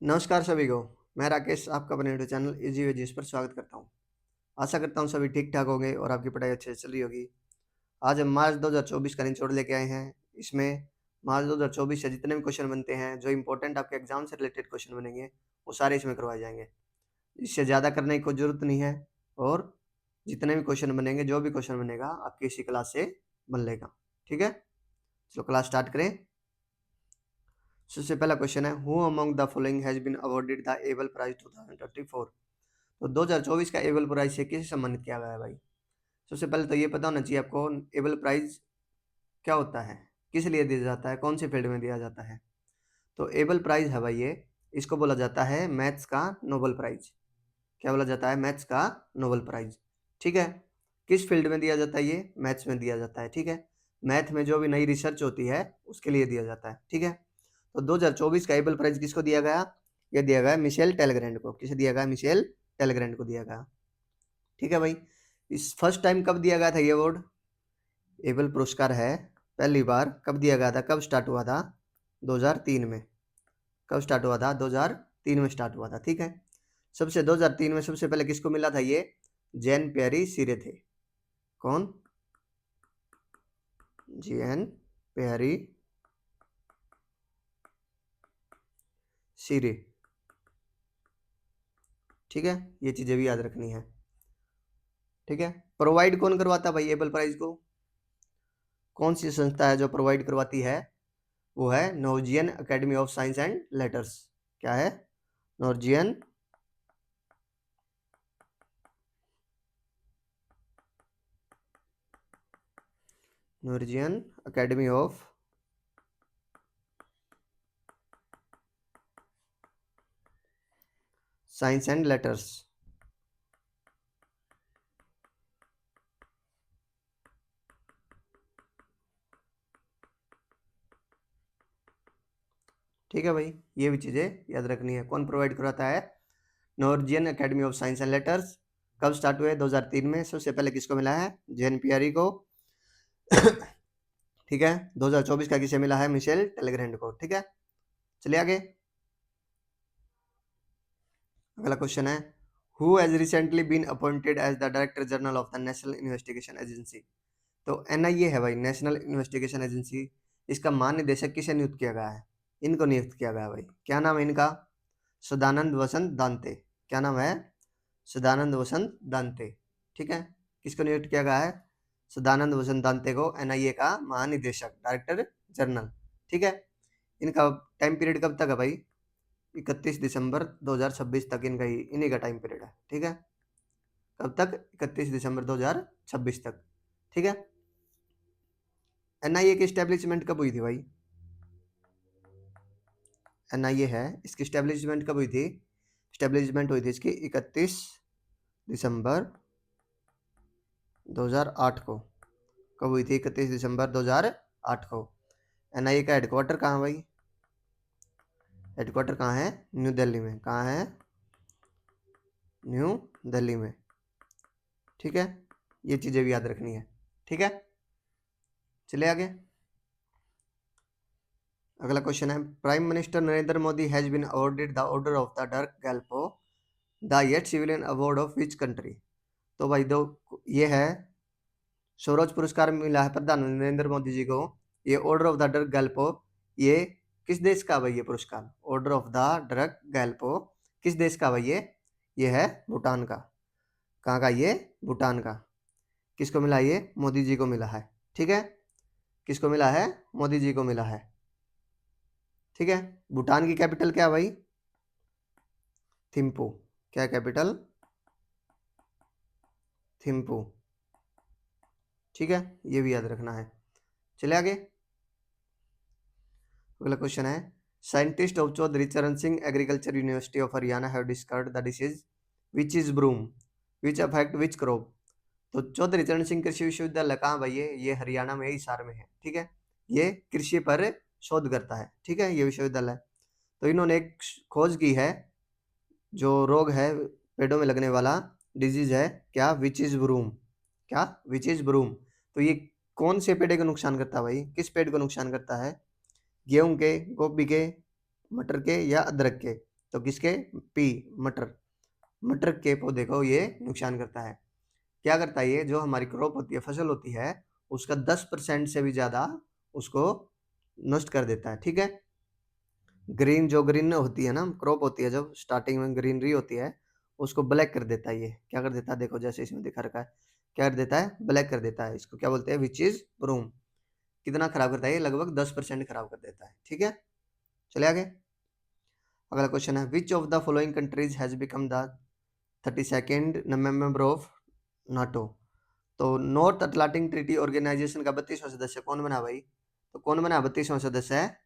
नमस्कार सभी को। मैं राकेश आपका अपने यूट्यूब चैनल इजी वेजिस पर स्वागत करता हूँ। आशा करता हूँ सभी ठीक ठाक होंगे और आपकी पढ़ाई अच्छे से चल रही होगी। आज हम मार्च 2024 का निचोड़ लेके आए हैं। इसमें मार्च 2024 से जितने भी क्वेश्चन बनते हैं, जो इंपॉर्टेंट आपके एग्जाम से रिलेटेड क्वेश्चन बनेंगे, वो सारे इसमें करवाए जाएंगे। इससे ज़्यादा करने की कोई ज़रूरत नहीं है और जितने भी क्वेश्चन बनेंगे, जो भी क्वेश्चन बनेगा आपकी इसी क्लास से बन लेगा। ठीक है, चलो क्लास स्टार्ट करें। सबसे पहला क्वेश्चन है, who among the following has been awarded the Abel prize 2024। तो 2024 का एबल प्राइज से किसे सम्मानित किया गया है भाई? सबसे पहले तो ये पता होना चाहिए आपको एबल प्राइज क्या होता है, किस लिए दिया जाता है, कौन से फील्ड में दिया जाता है। तो एबल प्राइज है भाई, ये इसको बोला जाता है मैथ्स का नोबल प्राइज। क्या बोला जाता है? मैथ्स का नोबल प्राइज। ठीक है, किस फील्ड में दिया जाता है? ये मैथ्स में दिया जाता है। ठीक है, मैथ में जो भी नई रिसर्च होती है उसके लिए दिया जाता है। ठीक है, तो 2024 का एबल प्राइज किसको दिया गया? ये दिया गया मिशेल टेलग्रैंड को। किसे दिया गया? मिशेल टेलग्रैंड को दिया गया। ठीक है भाई, इस फर्स्ट टाइम कब दिया गया था ये अवार्ड? एबल पुरस्कार है, पहली बार कब दिया गया था, कब स्टार्ट हुआ था? 2003 में। कब स्टार्ट हुआ था? 2003 में स्टार्ट हुआ था। ठीक है, 2003 में सबसे पहले किसको मिला था ये? जैन पियरी सीरे थे। कौन? जैन पियरी सीरे। ठीक है, ये चीज़ें भी याद रखनी है। ठीक है, प्रोवाइड कौन करवाता भाई एबल प्राइज को? कौन सी संस्था है जो प्रोवाइड करवाती है? वो है Norwegian academy of science and letters. क्या है? Norwegian Norwegian academy of science and letters. ठीक है भाई, ये भी चीज़ें याद रखनी है। कौन प्रोवाइड कराता है? Norwegian academy of science and letters. कब स्टार्ट हुए? 2003 में। सबसे पहले किसको मिला है? जैन पियरी को। ठीक है, 2024 का किसे मिला है? मिशेल टेलग्रैंड को। ठीक है, चलिए आगे। अगला क्वेश्चन है, who has recently been appointed as the director general of the national investigation agency. तो एनआईए है भाई, नेशनल इन्वेस्टिगेशन एजेंसी। इसका महानिदेशक किसे नियुक्त किया गया है? इनको नियुक्त किया गया है भाई। क्या नाम है इनका? सदानंद वसंत दांते। क्या नाम है? सदानंद वसंत दांते। ठीक है, किसको नियुक्त किया गया है? सदानंद वसंत दांते को एनआईए का महानिदेशक, डायरेक्टर जनरल। ठीक है, इनका टाइम पीरियड कब तक है भाई? 31 दिसंबर 2026 तक इनका ही इन्हीं का टाइम पीरियड है। ठीक है, कब तक? 31 दिसंबर 2026 तक। ठीक है, एनआईए की स्टैब्लिशमेंट कब हुई थी भाई? एनआईए है, इसकी स्टैब्लिशमेंट कब हुई थी? स्टैब्लिशमेंट हुई थी इसकी 31 दिसंबर 2008 को। कब हुई थी? 31 दिसंबर 2008 को। एनआईए का हेडक्वार्टर कहाँ है भाई? हेडक्वार्टर कहाँ है? न्यू दिल्ली में। कहाँ है? न्यू दिल्ली में। ठीक है, ये चीज़ें भी याद रखनी है। ठीक है, चलिए आगे। अगला क्वेश्चन है, prime minister Narendra Modi has been awarded the order of the Druk Gyalpo the yet civilian award of which country. तो भाई दो, ये है स्वराज पुरस्कार मिला है प्रधानमंत्री नरेंद्र मोदी जी को। ये order of the Druk Gyalpo, ये किस देश का भाई? ये पुरस्कार order of the Druk Gyalpo किस देश का भाई? ये है भूटान का। कहाँ का? ये भूटान का। किसको मिला? ये मोदी जी को मिला है। ठीक है, किसको मिला है? मोदी जी को मिला है। ठीक है, भूटान की कैपिटल क्या है भाई? थिम्पू। क्या कैपिटल? थिम्पू। ठीक है, ये भी याद रखना है। चले आगे। अगला क्वेश्चन है, scientist of Chaudhary Charan Singh agriculture university of Haryana have discovered the disease which is broom which affect which crop. तो चौधरी चरण सिंह कृषि विश्वविद्यालय कहाँ भाई? ये हरियाणा में, हिसार में है। ठीक है, ये कृषि पर शोध करता है। ठीक है, ये विश्वविद्यालय। तो इन्होंने एक खोज की है, जो रोग है पेड़ों में लगने वाला, डिजीज है क्या? Which is broom. क्या? Which is broom. तो ये कौन से पेड़ को नुकसान करता है भाई? किस पेड़ को नुकसान करता है? गेहूं के, गोभी के, मटर के या अदरक के? तो किसके, पी, मटर, मटर के पौधे को ये नुकसान करता है। क्या करता है ये, जो हमारी क्रॉप होती है, फसल होती है, उसका 10% से भी ज़्यादा उसको नष्ट कर देता है। ठीक है, ग्रीन जो ग्रीन होती है ना, क्रॉप होती है, जब स्टार्टिंग में ग्रीनरी होती है, उसको ब्लैक कर देता है। ये क्या कर देता है, देखो जैसे इसमें दिखा रखा है, क्या कर देता है, ब्लैक कर देता है। इसको क्या बोलते हैं, विच इज ब्रूम। कितना खराब करता है ये, लगभग 10% खराब कर देता है। ठीक है, चले आगे। अगला क्वेश्चन है, which of the following countries has become the 32nd member of NATO. तो नॉर्थ अटलांटिक ट्रीटी ऑर्गेनाइजेशन का 32वां सदस्य कौन बना भाई, तो कौन बना 32वां सदस्य है,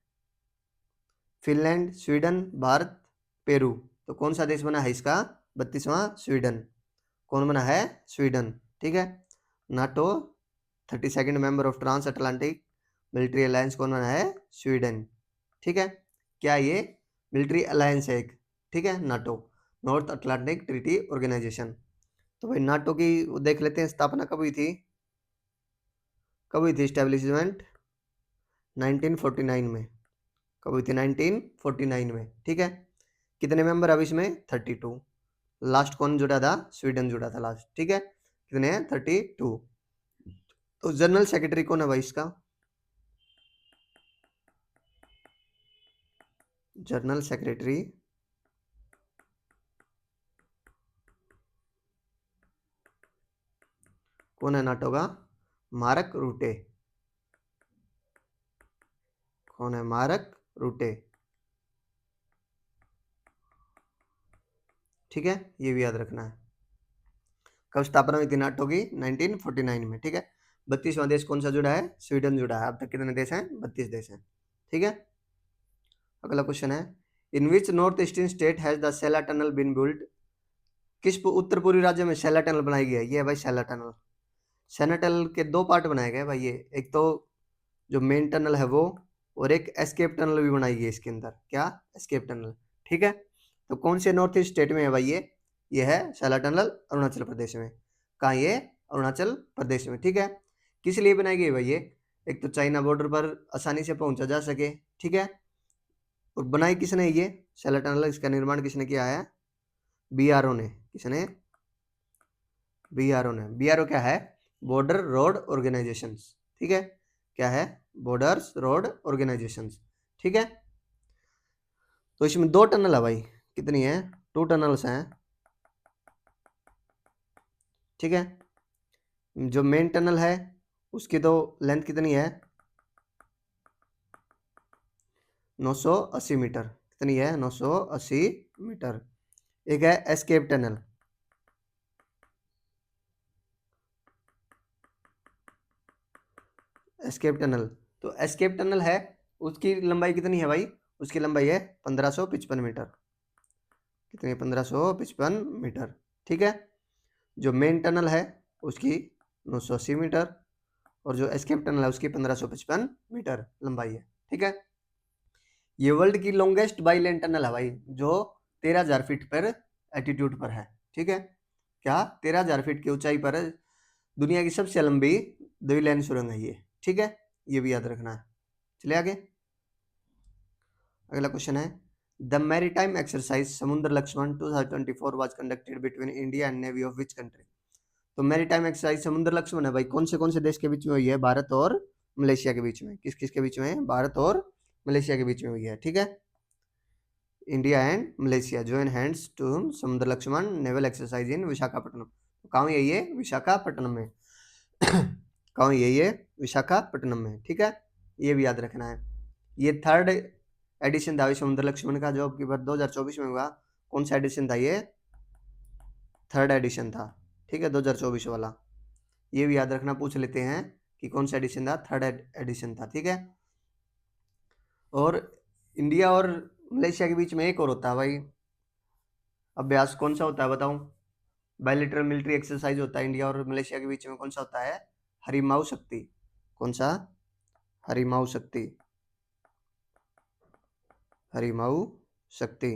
फिनलैंड, स्वीडन, भारत, पेरू। तो कौन सा देश बना है इसका 32वां, स्वीडन। कौन बना है, स्वीडन। ठीक है, NATO 32nd member of trans Atlantic military alliance कौन बना है, स्वीडन। ठीक है, क्या ये मिलिट्री अलायंस है एक। ठीक है, NATO, north Atlantic treaty organisation. तो भाई नाटो की देख लेते हैं, स्थापना कब हुई थी, कब हुई थी स्टैब्लिशमेंट, 1949 में। कब हुई थी, 1949 में। ठीक है, कितने मेंबर अब इसमें, 32। लास्ट कौन जुड़ा था, स्वीडन जुड़ा था लास्ट। ठीक है, कितने हैं, 32। तो जनरल सेक्रेटरी कौन है भाई इसका, जनरल सेक्रेटरी कौन है नाटो का, मार्क रूटे। कौन है, मार्क रूटे। ठीक है, ये भी याद रखना है। कब स्थापना हुई थी नाटो की, 1949 में। ठीक है, 32वां देश कौन सा जुड़ा है, स्वीडन जुड़ा है। अब तक कितने देश हैं, 32 देश हैं। ठीक है, अगला क्वेश्चन है, in which north eastern state has the Sela tunnel been built. किस उत्तर पूर्वी राज्य में सेला टनल बनाई गई है, ये है भाई सेला टनल। सेना टनल के दो पार्ट बनाए गए भाई ये, एक तो जो मेन टनल है वो, और एक एस्केप टनल भी बनाई गई है इसके अंदर। क्या, एस्केप टनल। ठीक है, तो कौन से नॉर्थ ईस्ट स्टेट में है भाई ये है सेला टनल अरुणाचल प्रदेश में। कहाँ ये, अरुणाचल प्रदेश में। ठीक है, किस लिए बनाई गई भाई ये, एक तो चाइना बॉर्डर पर आसानी से पहुंचा जा सके। ठीक है, और बनाई किसने ये सेला टनल, इसका निर्माण किसने किया है, बीआरओ ने। किसने, बीआरओ ने। बीआरओ क्या है, बॉर्डर रोड ऑर्गेनाइजेशंस। ठीक है, क्या है, बॉर्डर्स रोड ऑर्गेनाइजेशंस। ठीक है, तो इसमें दो टनल है भाई, कितनी है, 2 टनल्स हैं। ठीक है, जो मेन टनल है उसकी तो लेंथ कितनी है, 980 मीटर। कितनी है, 980 मीटर। एक है एस्केप टनल, एस्केप टनल। तो एस्केप टनल है, उसकी लंबाई कितनी है भाई, उसकी लंबाई है 1555 मीटर। कितनी, 1555 मीटर। ठीक है, जो मेन टनल है उसकी 980 मीटर, और जो एस्केप टनल है उसकी 1555 मीटर लंबाई है। ठीक है, ये वर्ल्ड की लॉन्गेस्ट बाई लेन टनल है भाई, जो 13,000 फीट पर एटीट्यूड पर है। ठीक है, क्या, 13,000 फीट की ऊंचाई पर दुनिया की सबसे लंबी द्वि लेन सुरंग है ये। ठीक है, ये भी याद रखना है। चलिए आगे, अगला क्वेश्चन है, the maritime exercise Samudra Laxman 2024 was conducted between India and navy of which country. तो मैरीटाइम एक्सरसाइज समुद्र लक्ष्मण है भाई, कौन से देश के बीच में हुई है, भारत और मलेशिया के बीच में। किस किस के बीच में, भारत और मलेशिया के बीच में हुई है। ठीक है, India and Malaysia join hands to Samudra Laxman naval exercise in Visakhapatnam. कहाँ हुई है ये, विशाखापट्टनम में। कहाँ हुई है ये, विशाखापट्टनम में। ठीक है, ये भी याद रखना है। ये थर्ड एडिशन था समुद्र लक्ष्मण का, जो आपकी बार 2024 में हुआ। कौन सा एडिशन था ये, थर्ड एडिशन था। ठीक है, 2024 वाला। ये भी याद रखना, पूछ लेते हैं कि कौन सा एडिशन था, थर्ड एडिशन था। ठीक है, और इंडिया और मलेशिया के बीच में एक और होता है भाई अभ्यास, कौन सा होता है बताऊं, बायलैटरल मिलिट्री एक्सरसाइज होता है इंडिया और मलेशिया के बीच में। कौन सा होता है, हरिमाऊ शक्ति। कौन सा, हरिमाऊ शक्ति, हरिमाऊ शक्ति।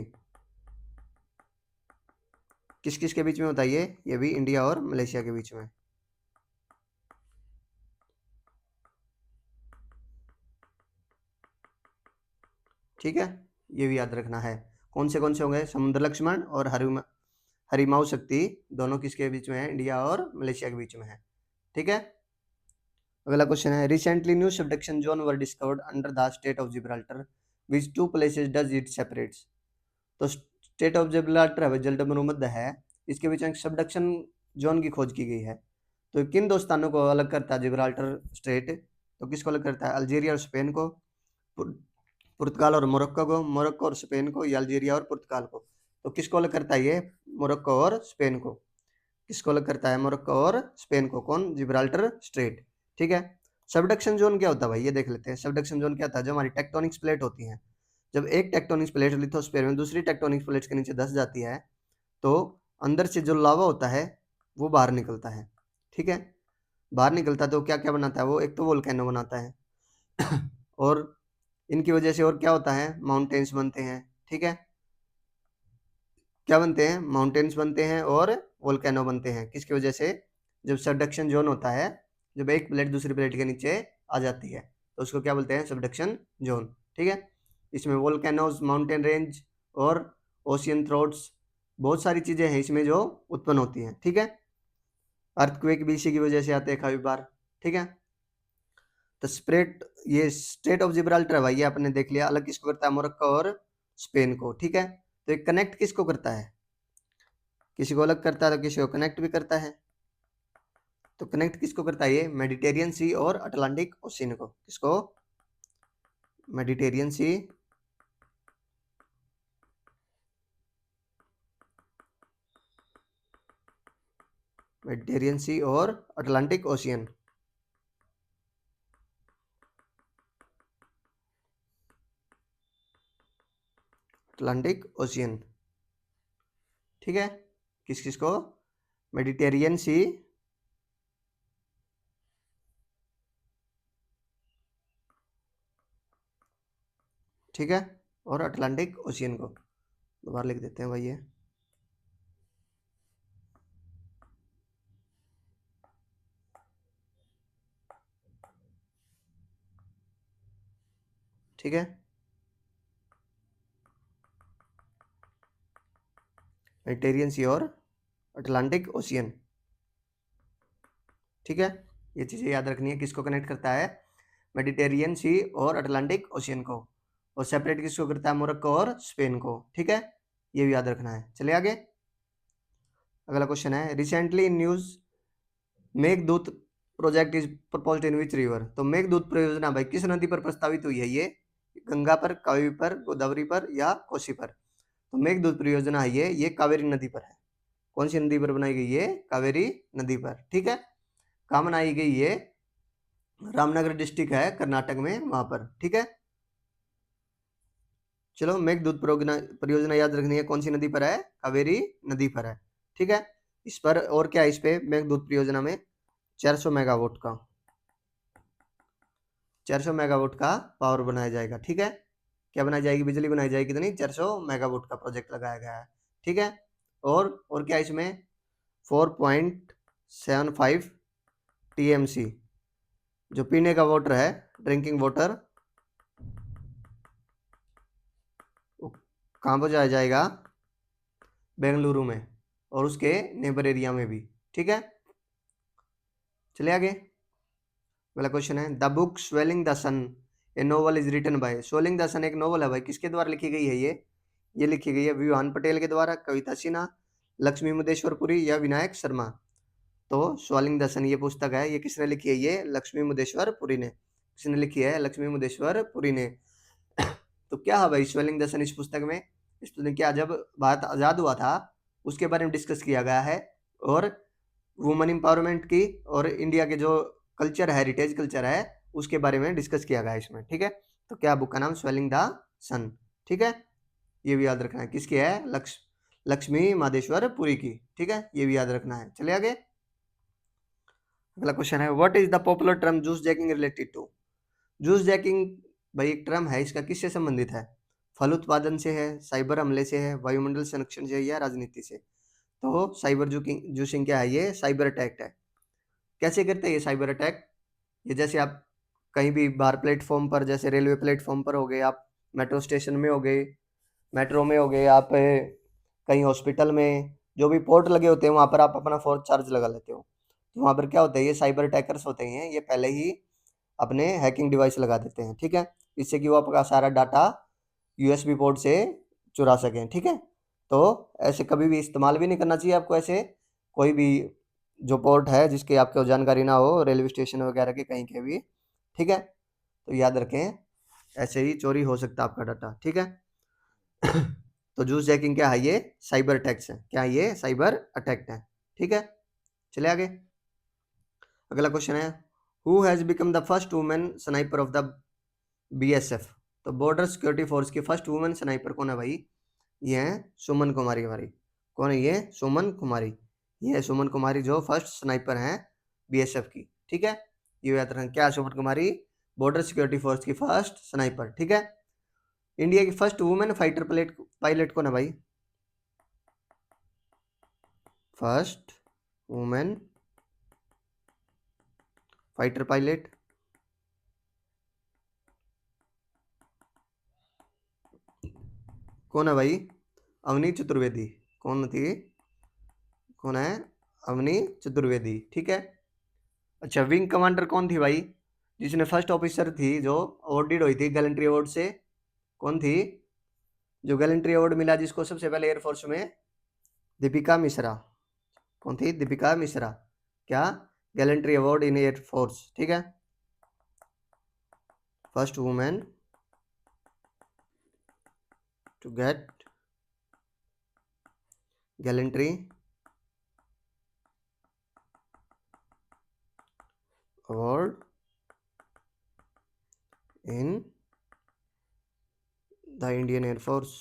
किस किस के बीच में होता है ये भी इंडिया और मलेशिया के बीच में। ठीक है, ये भी याद रखना है। कौन से होंगे? समुद्र लक्ष्मण और हरिमाऊ शक्ति, दोनों किसके बीच में है? इंडिया और मलेशिया के बीच में है। ठीक है। अगला क्वेश्चन है, recently new subduction zone were discovered under the state of Gibraltar, which two places does it separates. तो स्टेट ऑफ जिब्राल्टर है, जल भूमध्य है, इसके बीच में सबडक्शन जोन की खोज की गई है। तो किन दो स्थानों को अलग करता है जिब्राल्टर स्ट्रेट? तो किसको अलग करता है? अल्जीरिया और स्पेन को, पुर्तगाल और मोरक्को को, मोरक्को और स्पेन को, या अल्जीरिया और पुर्तगाल को। तो किसको अलग करता है ये? मोरक्को और स्पेन को। किसको अलग करता है? मोरक्को और स्पेन को। कौन? Gibraltar straight. ठीक है। सबडक्शन जोन क्या होता है भाई? ये देख लेते हैं। सबडक्शन जोन क्या होता है? जो हमारी टेक्टोनिक्स प्लेट होती हैं, जब एक टेक्टोनिक्स प्लेट लिथोस्फीयर में दूसरी टेक्टोनिक्स प्लेट के नीचे धंस जाती है, तो अंदर से जो लावा होता है वो बाहर निकलता है। ठीक है। बाहर निकलता है तो क्या क्या बनाता है वो? एक तो वोल्केनो बनाता है और इनकी वजह से और क्या होता है? माउंटेन्स बनते हैं। ठीक है। क्या बनते हैं? माउंटेन्स बनते हैं और वोल्केनो बनते हैं। किसकी वजह से? जब सबडक्शन जोन होता है, जब एक प्लेट दूसरी प्लेट के नीचे आ जाती है, तो उसको क्या बोलते हैं? Subduction zone. ठीक है। इसमें वोल्केनोज, माउंटेन रेंज और ओशियन थ्रोट्स, बहुत सारी चीज़ें हैं इसमें जो उत्पन्न होती हैं। ठीक है। अर्थक्वेक भी इसी की वजह से आते हैं कई बार। ठीक है। तो ये स्टेट ऑफ जिब्राल्टर है भाई, ये आपने देख लिया। अलग किसको करता है? मोरक्को और स्पेन को। ठीक है। तो ये कनेक्ट किसको करता है? किसी को अलग करता है तो किसी को कनेक्ट भी करता है। तो कनेक्ट किसको करता है ये? मेडिटेरियन सी और अटलांटिक ओशियन को। किसको? मेडिटेरियन सी और अटलांटिक ओशियन। Atlantic ocean. ठीक है। किस किस को? मेडिटेरियन सी ठीक है और अटलांटिक ओशियन को। दोबारा लिख देते हैं भाई ये। ठीक है। मेडिटेरियन सी और अटलांटिक ओशियन। ठीक है। ये चीज़ें याद रखनी है। किसको कनेक्ट करता है? मेडिटेरियन सी और अटलांटिक ओशियन को। और सेपरेट किसको करता है? मोरक्को और स्पेन को। ठीक है। ये भी याद रखना है। चलिए आगे। अगला क्वेश्चन है, recently in news Meghdoot project is proposed in which river. तो मेघदूत परियोजना भाई किस नदी पर प्रस्तावित हुई है ये? गंगा पर, कावेरी पर, गोदावरी पर, या कोसी पर? तो मेघदूत परियोजना है ये कावेरी नदी पर है। कौन सी नदी पर बनाई गई है? कावेरी नदी पर। ठीक है। कहाँ बनाई गई ये? रामनगर डिस्ट्रिक्ट है कर्नाटक में, वहां पर। ठीक है। चलो, मेघदूत परियोजना याद रखनी है। कौन सी नदी पर है? कावेरी नदी पर है। ठीक है। इस पर और क्या है? इस पे मेघदूत परियोजना में 400 मेगावाट का 400 मेगावाट का पावर बनाया जाएगा। ठीक है। क्या बनाई जाएगी? बिजली बनाई जाएगी। कितनी? 400 मेगावाट का प्रोजेक्ट लगाया गया है। ठीक है। और क्या इसमें? 4.75 टीएमसी जो पीने का वाटर है, ड्रिंकिंग वाटर, कहाँ पर जाया जाएगा? बेंगलुरु में और उसके नेबर एरिया में भी। ठीक है। चलिए आगे। अगला क्वेश्चन है, the book swelling the sun a novel is written by. Swelling the sun एक नोवेल है भाई, किसके द्वारा लिखी गई है ये लिखी गई है विवान पटेल के द्वारा, कविता सिन्हा, लक्ष्मी मुदेश्वरपुरी या विनायक शर्मा। तो स्वेलिंग द सन ये पुस्तक है, ये किसने लिखी है? ये लक्ष्मी मुदेश्वरपुरी ने। किसने लिखी है? लक्ष्मी मुदेश्वरपुरी ने। तो क्या है भाई स्वेलिंग द सन इस पुस्तक में? इस पुस्तक क्या, जब भारत आज़ाद हुआ था उसके बारे में डिस्कस किया गया है, और वुमेन एम्पावरमेंट की, और इंडिया के जो कल्चर है, हेरिटेज कल्चर है, उसके बारे में डिस्कस किया गया है इसमें। ठीक है। तो क्या बुक का नाम? स्वेलिंग द सन। ठीक है। ये भी याद रखना है। किसकी है? लक्ष्मी माधेश्वर पुरी की। ठीक है। ये भी याद रखना है। चलिए आगे। अगला क्वेश्चन है, what is the popular term juice jacking related to. Juice jacking भाई एक टर्म है, इसका किससे संबंधित है? फल उत्पादन से है, साइबर हमले से है, वायुमंडल संरक्षण से, या राजनीति से? तो साइबर जूसिंग क्या है? ये साइबर अटैक है। कैसे करते हैं ये साइबर अटैक? ये जैसे आप कहीं भी बाहर प्लेटफॉर्म पर, जैसे रेलवे प्लेटफॉर्म पर हो गए, आप मेट्रो स्टेशन में हो गए, मेट्रो में हो गए, आप कहीं हॉस्पिटल में जो भी पोर्ट लगे होते हैं वहाँ पर आप अपना फ़ोन चार्ज लगा लेते हो। तो वहाँ पर क्या होता है, ये साइबर अटैकर्स होते हैं, ये पहले ही अपने हैकिंग डिवाइस लगा देते हैं, ठीक है? इससे कि वो आपका सारा डाटा यूएसबी पोर्ट से चुरा सकें, ठीक है? तो ऐसे कभी भी इस्तेमाल भी नहीं करना चाहिए आपको ऐसे कोई भी जो पोर्ट है जिसकी आपको जानकारी ना हो, रेलवे स्टेशन वगैरह के कहीं के भी, ठीक है? तो याद रखें, ऐसे ही चोरी हो सकता है आपका डाटा, ठीक है? तो जूस जैकिंग क्या है, ये साइबर अटैक्स है, क्या ये साइबर अटैक है, ठीक है? चले आगे। अगला क्वेश्चन है, who has become the first women sniper of the BSF? तो बॉर्डर सिक्योरिटी फोर्स की फर्स्ट वुमेन स्नाइपर कौन है भाई? ये है सुमन कुमारी हमारी। कौन है ये? सुमन कुमारी। ये है सुमन कुमारी जो फर्स्ट स्नाइपर हैं बीएसएफ की, ठीक है? ये याद रखें, क्या है सुमन कुमारी? बॉर्डर सिक्योरिटी फोर्स की फर्स्ट स्नाइपर, ठीक है? इंडिया की फर्स्ट वुमेन फाइटर पायलट कौन है भाई? फर्स्ट वुमेन फाइटर पायलट कौन है भाई? अवनी चतुर्वेदी। कौन थी? कौन है? अवनी चतुर्वेदी, ठीक है? अच्छा, विंग कमांडर कौन थी भाई, जिसने फर्स्ट ऑफिसर थी जो अवॉर्डेड हुई थी गैलेंट्री अवार्ड से? कौन थी जो गैलेंट्री अवार्ड मिला जिसको सबसे पहले एयरफोर्स में? दीपिका मिश्रा। कौन थी? दीपिका मिश्रा। क्या? गैलेंट्री अवार्ड इन एयरफोर्स, ठीक है? First women to get gallantry award in the Indian air force.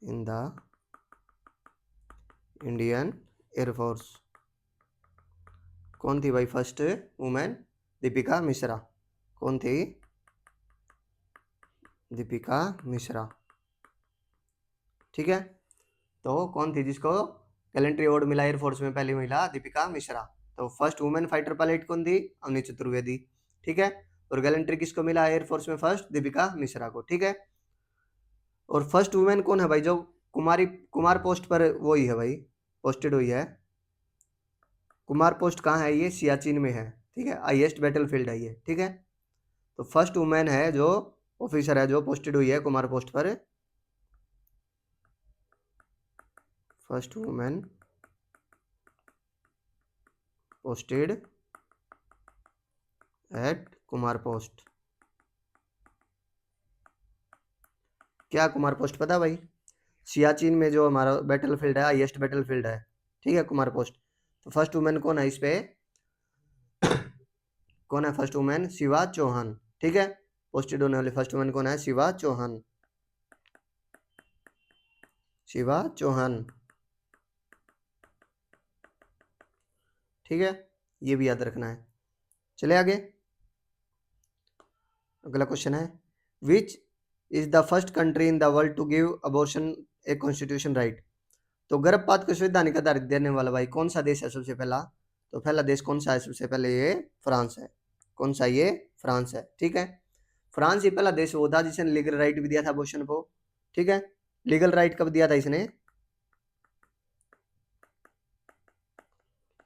In the Indian air force. कौन थी भाई फर्स्ट वुमेन? दीपिका मिश्रा। कौन थी? दीपिका मिश्रा, ठीक है? तो कौन थी जिसको गैलेंट्री अवार्ड मिला एयरफोर्स में? पहली महिला दीपिका मिश्रा। तो फर्स्ट वुमेन फाइटर पायलट कौन थी? अवनी चतुर्वेदी, ठीक है? और गैलेंट्री किसको मिला एयरफोर्स में? फर्स्ट दीपिका मिश्रा को, ठीक है? और फर्स्ट वुमेन कौन है भाई जो कुमार पोस्ट पर वो ही है भाई, पोस्टेड हुई है? कुमार पोस्ट कहाँ है? ये सियाचिन में है, ठीक है? हाईएस्ट बैटल फील्ड है ये, ठीक है? तो फर्स्ट वुमेन है जो ऑफिसर है जो पोस्टेड हुई है कुमार पोस्ट पर, first women posted at Kumar post. क्या कुमार पोस्ट पता भाई? सियाचिन में जो हमारा बैटल फील्ड है, हाईएस्ट बैटल फील्ड है, ठीक है, कुमार पोस्ट। तो फर्स्ट वुमेन कौन है इस पे? कौन है फर्स्ट वुमेन? शिवा चौहान, ठीक है? पोस्टेड होने वाली फर्स्ट वुमेन कौन है? शिवा चौहान। शिवा चौहान, ठीक है? ये भी याद रखना है। चले आगे। अगला क्वेश्चन है, which is the first country in the world to give abortion a constitution right? तो गर्भपात को संवैधानिक अधिकार देने वाला भाई कौन सा देश है सबसे पहला? तो पहला देश कौन सा है सबसे पहले? ये फ्रांस है। कौन सा? ये फ्रांस है, ठीक है? फ्रांस ही पहला देश वो था जिसने लीगल राइट भी दिया था अबॉर्शन को, ठीक है? लीगल राइट कब दिया था इसने?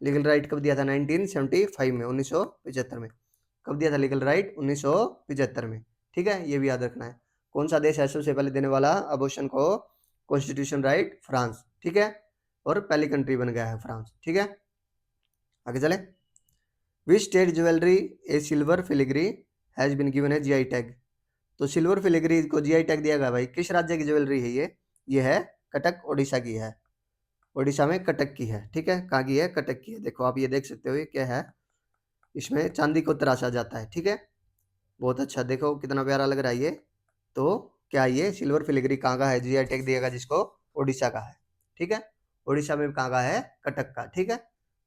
लीगल राइट कब दिया था? 1975 में, 1975 में। कब दिया था लीगल राइट? 1975 में, ठीक है? ये भी याद रखना है। कौन सा देश है सबसे पहले देने वाला अबॉर्शन को कॉन्स्टिट्यूशन राइट? फ्रांस, ठीक है? और पहली कंट्री बन गया है फ्रांस, ठीक है? आगे चले। Which state jewellery A silver filigree has been given A GI tag? तो सिल्वर फिलिग्री को जीआई टैग दिया गया भाई, किस राज्य की ज्वेलरी है ये? ये है कटक, ओडिशा की है। ओडिशा में कटक की है, ठीक है? कहाँ की है? कटक की है। देखो आप ये देख सकते हो, ये क्या है? इसमें चांदी को तराशा जाता है, ठीक है? बहुत अच्छा, देखो कितना प्यारा लग रहा है ये। तो क्या ये सिल्वर फिलिग्री कहाँ का है? जीआई टैग दिएगा जिसको? ओडिशा का है, ठीक है? ओडिशा में कहाँ का है? कटक का, ठीक है?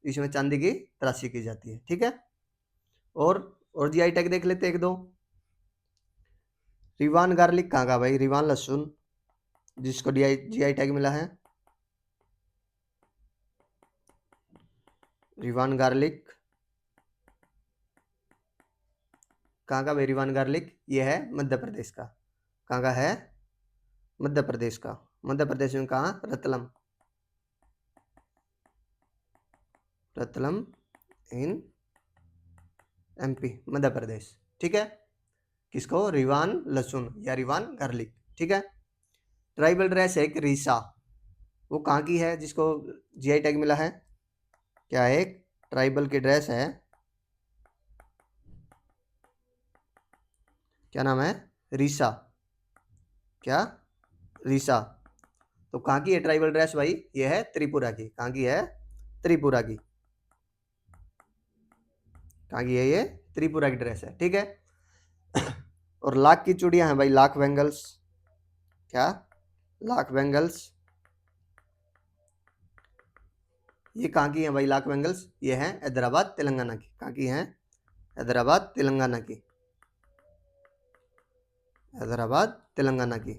इसमें चांदी की तराशी की जाती है, ठीक है? और जीआई टैग देख लेते एक दो। रिवान गार्लिक कहाँ का भाई? रिवान लहसुन जिसको जीआई टैग मिला है, रिवान गार्लिक कहाँ का भाई रिवान गार्लिक? ये है मध्य प्रदेश का। कहाँ का है? मध्य प्रदेश का। मध्य प्रदेश में कहाँ? रतलम। Ratlam in MP, Madhya Pradesh. ठीक है। किसको? रिवान लहसुन या रिवान गार्लिक। ठीक है। ट्राइबल ड्रेस है एक रीसा, वो कहाँ की है जिसको जीआई टैग मिला है? क्या एक ट्राइबल की ड्रेस है, क्या नाम है? रीसा। क्या? रीसा। तो कहाँ की है ट्राइबल ड्रेस भाई? ये है त्रिपुरा की। कहाँ की है? त्रिपुरा की। कहाँ की है ये? त्रिपुरा की ड्रेस है। ठीक है। और लाख की चूड़ियां हैं भाई, लाख बैंगल्स। क्या? लाख बैंगल्स। ये कहाँ की है भाई लाख बैंगल्स? ये है हैदराबाद तेलंगाना की। कहाँ की है? हैदराबाद तेलंगाना की। हैदराबाद तेलंगाना की।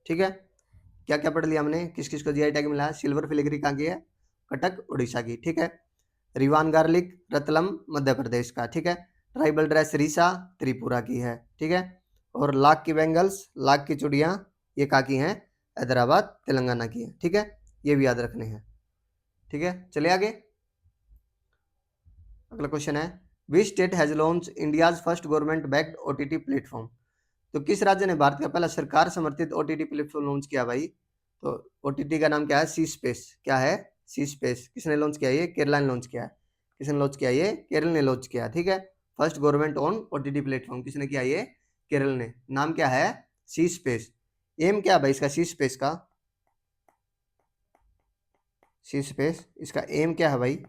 ठीक है। क्या क्या पढ़ लिया हमने? किस किस को जीआई टैग मिला है? सिल्वर फिलिग्री कहाँ की है? कटक उड़ीसा की। ठीक है। रिवान गार्लिक रतलम मध्य प्रदेश का। ठीक है। ट्राइबल ड्रेस रीसा त्रिपुरा की है। ठीक है। और लाख की बैंगल्स, लाख की चूड़ियाँ, ये कहाँ की हैं? हैदराबाद तेलंगाना की है। ठीक है। ये भी याद रखने हैं। ठीक है। चले आगे। अगला क्वेश्चन है, which state has launch India's first government backed OTT platform? तो किस राज्य ने भारत का पहला सरकार समर्थित ओटीटी प्लेटफॉर्म लॉन्च किया भाई? तो ओटीटी का नाम क्या है? सी स्पेस। क्या है? सी स्पेस। किसने लॉन्च किया? ये केरला ने लॉन्च किया है। किसने लॉन्च किया? ये केरल ने लॉन्च किया। ठीक है। First government on OTT platform किसने किया? ये केरल ने। नाम क्या है? सी स्पेस। एम क्या भाई इसका? सी स्पेस का सी स्पेस इसका एम क्या है भाई?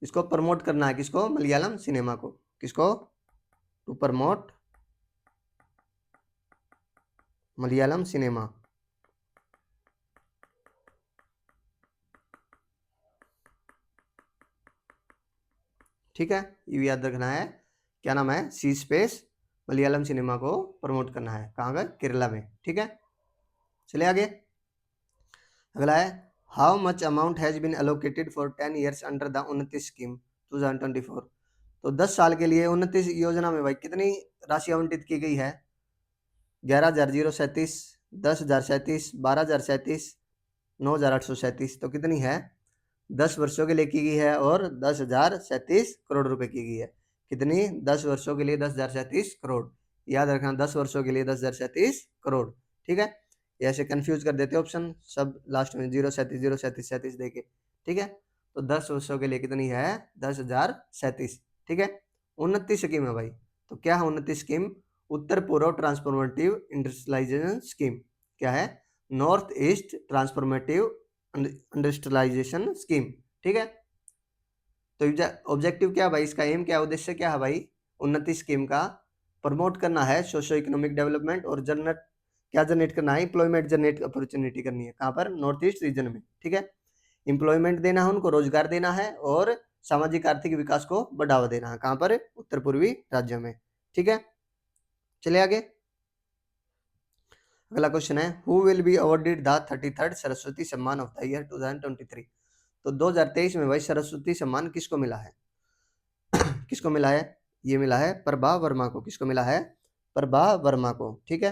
इसको प्रमोट करना है। किसको? मलयालम सिनेमा को। किसको? To promote Malayalam cinema. ठीक है। ये भी याद रखना है। क्या नाम है? सी स्पेस। मलयालम सिनेमा को प्रमोट करना है। कहाँ का? केरला में। ठीक है। चलिए आगे। अगला है, how much amount has been allocated for 10 years under the Unnati scheme 2024? तो 10 साल के लिए उन्नति योजना में भाई कितनी राशि आवंटित की गई है? 11,037, 10,037, 12,037, 9,837। तो कितनी है? 10 वर्षों के लिए की गई है और 10,037 करोड़ रुपए की गई है। कितनी? 10 वर्षों के लिए 10,037 करोड़। याद रखना, 10 वर्षों के लिए 10,037 करोड़। ठीक है। ये ऐसे कंफ्यूज कर देते ऑप्शन सब लास्ट में 037 037 37 देके। ठीक है। तो 10 वर्षों के लिए कितनी है? 10,037। ठीक है। उन्नति स्कीम है भाई। तो क्या है उन्नति स्कीम? उत्तर पूर्व ट्रांसफॉर्मेटिव इंडस्ट्रियलाइजेशन स्कीम। क्या है? North east transformative industrialisation scheme. ठीक है। तो ऑब्जेक्टिव क्या भाई इसका? एम क्या? उद्देश्य क्या है भाई उन्नति स्कीम का? प्रमोट करना है सोशो इकोनॉमिक डेवलपमेंट और जनरेट, क्या जनरेट करना है? एम्प्लॉयमेंट जनरेट अपॉर्चुनिटी करनी है। कहाँ पर? नॉर्थ ईस्ट रीजन में। ठीक है। एम्प्लॉयमेंट देना है उनको, रोजगार देना है और सामाजिक आर्थिक विकास को बढ़ावा देना है। कहाँ पर? उत्तर पूर्वी राज्यों में। ठीक है। चलिए आगे। अगला क्वेश्चन है, who will be awarded the 33rd Saraswati सम्मान ऑफ द ईयर 2023? तो 2023 में भाई सरस्वती सम्मान किसको मिला है? किसको मिला है? ये मिला है प्रभा वर्मा को। किसको मिला है? प्रभा वर्मा को। ठीक है।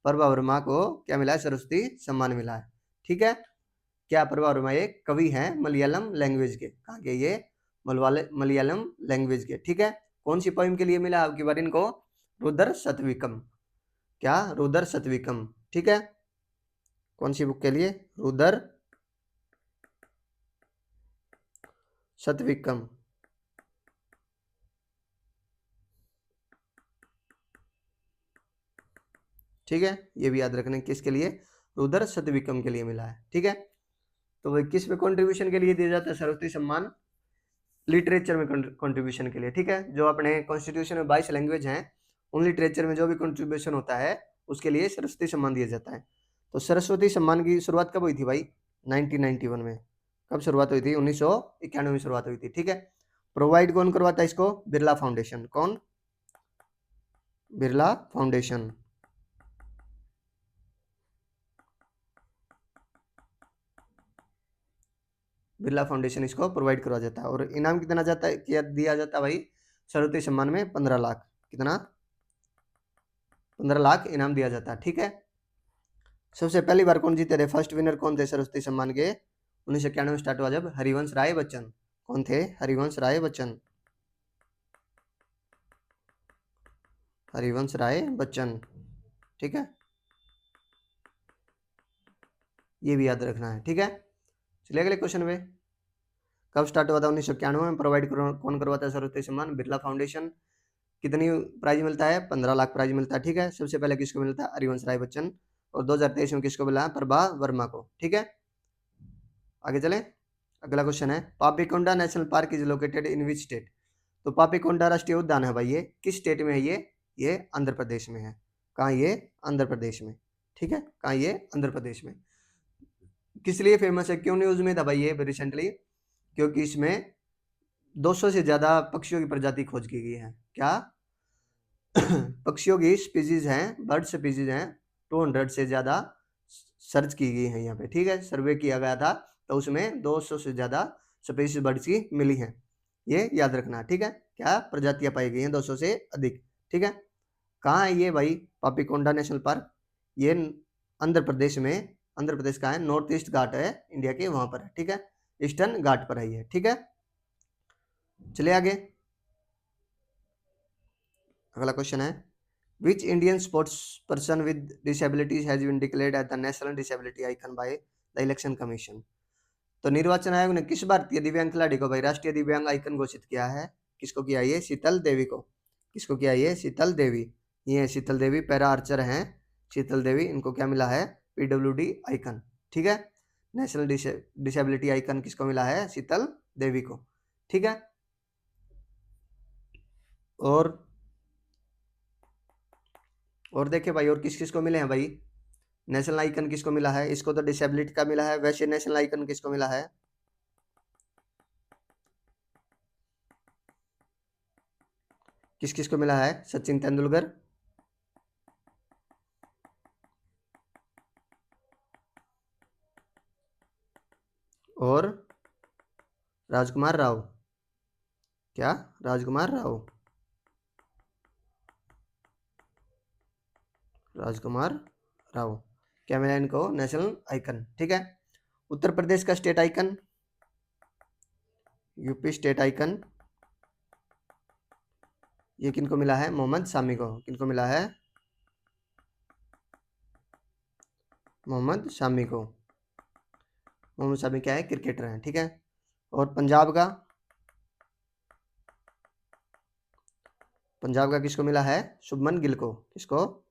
प्रभा वर्मा को क्या मिला है? सरस्वती सम्मान मिला है। ठीक है। क्या प्रभा वर्मा एक कवि हैं मलयालम लैंग्वेज के? कहाँ के? ये मलयालम लैंग्वेज के। ठीक है। कौन सी पोइम के लिए मिला आपकी बार इनको? रुद्र सतविकम। क्या? रुद्र सतविकम। ठीक है। कौन सी बुक के लिए? रुद्र सतविकम। ठीक है। ये भी याद रखना किसके लिए? रुद्र सतविकम के लिए मिला है। ठीक है। तो भाई किस में कंट्रीब्यूशन के लिए दिया जाता है सरस्वती सम्मान? लिटरेचर में कंट्रीब्यूशन के लिए। ठीक है। जो अपने कॉन्स्टिट्यूशन में 22 लैंग्वेज हैं, उन लिटरेचर में जो भी कंट्रीब्यूशन होता है उसके लिए सरस्वती सम्मान दिया जाता है। तो सरस्वती सम्मान की शुरुआत कब हुई थी भाई? 1991 में। कब शुरुआत हुई थी? 1991 में शुरुआत हुई थी। ठीक है। प्रोवाइड कौन करवाता है इसको? बिरला फाउंडेशन। कौन? बिरला फाउंडेशन। बिरला फाउंडेशन इसको प्रोवाइड करवा जाता है। और इनाम कितना जाता है, क्या दिया जाता है भाई, सर्वोदय सम्मान में 15 लाख, कितना, 15 लाख इनाम दिया जाता है। ठीक है। सबसे पहली बार कौन जीते थे, फर्स्ट विनर कौन थे सरस्वती सम्मान के, 1991 में स्टार्ट हुआ जब हरिवंश राय बच्चन। कौन थे, हरिवंश राय बच्चन, हरिवंश राय बच्चन। ठीक है, ये भी याद रखना है। ठीक है, चलिए अगले क्वेश्चन पे। कब स्टार्ट हुआ था, 1991 में। प्रोवाइड कौन करवाता है सरस्वती सम्मान, बिरला फाउंडेशन। कितनी प्राइज मिलता है, 15 लाख प्राइज मिलता है। ठीक है, सबसे पहले किसको मिलता है, हरिवंश राय बच्चन। और 2023 में किसको मिला है, प्रभा वर्मा को। ठीक है, आगे चले। अगला क्वेश्चन है, Papikonda national park is located in which state. तो पापीकोंडा राष्ट्रीय उद्यान है भाई, ये किस स्टेट में है, ये आंध्र प्रदेश में है। कहाँ, ये आंध्र प्रदेश में। ठीक है, कहाँ, ये आंध्र प्रदेश में। किस लिए फेमस है, क्यों न्यूज में था भाई ये रिसेंटली, क्योंकि इसमें 200 से ज्यादा पक्षियों की प्रजाति खोज की गई है। क्या पक्षियों की स्पीसीज हैं, बर्ड स्पीसीज हैं, 200 से ज़्यादा सर्च की गई हैं यहाँ पे। ठीक है, सर्वे किया गया था तो उसमें 200 से ज़्यादा स्पीसीज बर्ड्स की मिली हैं, ये याद रखना। ठीक है, क्या प्रजातियाँ पाई गई हैं 200 से अधिक। ठीक है, कहाँ है ये भाई, पापीकोंडा नेशनल पार्क, ये आंध्र प्रदेश में। आंध्र प्रदेश का है, नॉर्थ ईस्ट घाट है इंडिया के, वहाँ पर है। ठीक है, ईस्टर्न घाट पर है ये। ठीक है, चलिए आगे। अगला क्वेश्चन है, which Indian sports person with disabilities has been declared as the national disability icon by the election commission. तो निर्वाचन आयोग ने किस भारतीय दिव्यांग खिलाड़ी को भाई राष्ट्रीय दिव्यांग आइकन घोषित किया है, किसको किया, ये शीतल देवी को। किसको किया, ये शीतल देवी। ये शीतल देवी पैरा आर्चर हैं, शीतल देवी, इनको क्या मिला है, पीडब्ल्यूडी आइकन। ठीक है, नेशनल डिसेबिलिटी आइकन किसको मिला है, शीतल देवी को। ठीक है, और देखिए भाई, और किस किस को मिले हैं भाई, नेशनल आइकन किसको मिला है, इसको तो डिसेबिलिटी का मिला है, वैसे नेशनल आइकन किसको मिला है, किस किस को मिला है, सचिन तेंदुलकर, और राजकुमार राव। क्या, राजकुमार राव, राजकुमार राव, क्या मिला इनको, नेशनल आइकन। ठीक है, उत्तर प्रदेश का state icon, UP state icon, ये किनको मिला है, मोहम्मद शामी को। किनको मिला है, मोहम्मद शामी को। मोहम्मद शामी क्या है, क्रिकेटर हैं। ठीक है, और पंजाब का किसको मिला है, शुभमन गिल को। किसको,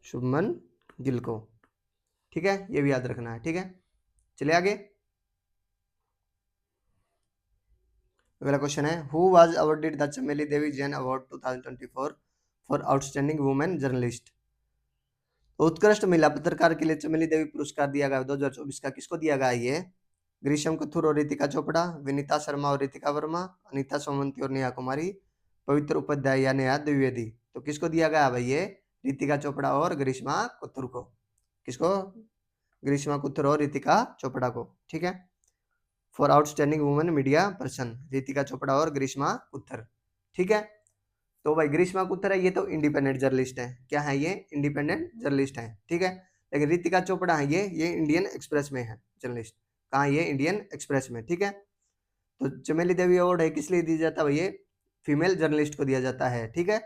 शुभमन गिल को। ठीक है, ये भी याद रखना है। ठीक है, चलिए आगे। अगला क्वेश्चन है, who was awarded the Chameli Devi Jain award 2024 for outstanding women journalist. तो उत्कृष्ट महिला पत्रकार के लिए चमेली देवी पुरस्कार दिया गया 2024 का, किसको दिया गया, ये ग्रीष्म कथुर और रितिका चोपड़ा, विनीता शर्मा और रितिका वर्मा, अनीता सोमवंती और नेहा कुमारी, पवित्र उपाध्याय या नेहा द्विवेदी। तो किसको दिया गया भाई, ये रितिका चोपड़ा और ग्रीष्मा कथुर को। किसको, ग्रीष्मा कथुर और रितिका चोपड़ा को। ठीक है, for outstanding women media person, Ritika Chopra और ग्रीष्मा कुत्थर। ठीक है, तो भाई ग्रीष्मा कुत्थर है, ये तो इंडिपेंडेंट जर्नलिस्ट है। क्या है, ये इंडिपेंडेंट जर्नलिस्ट है। ठीक है, लेकिन रितिका चोपड़ा है, ये इंडियन एक्सप्रेस में है जर्नलिस्ट। कहाँ, ये इंडियन एक्सप्रेस में। ठीक है, तो चमेली देवी अवार्ड है किस लिए दिया जाता है भाई, ये फीमेल जर्नलिस्ट को दिया जाता है। ठीक है,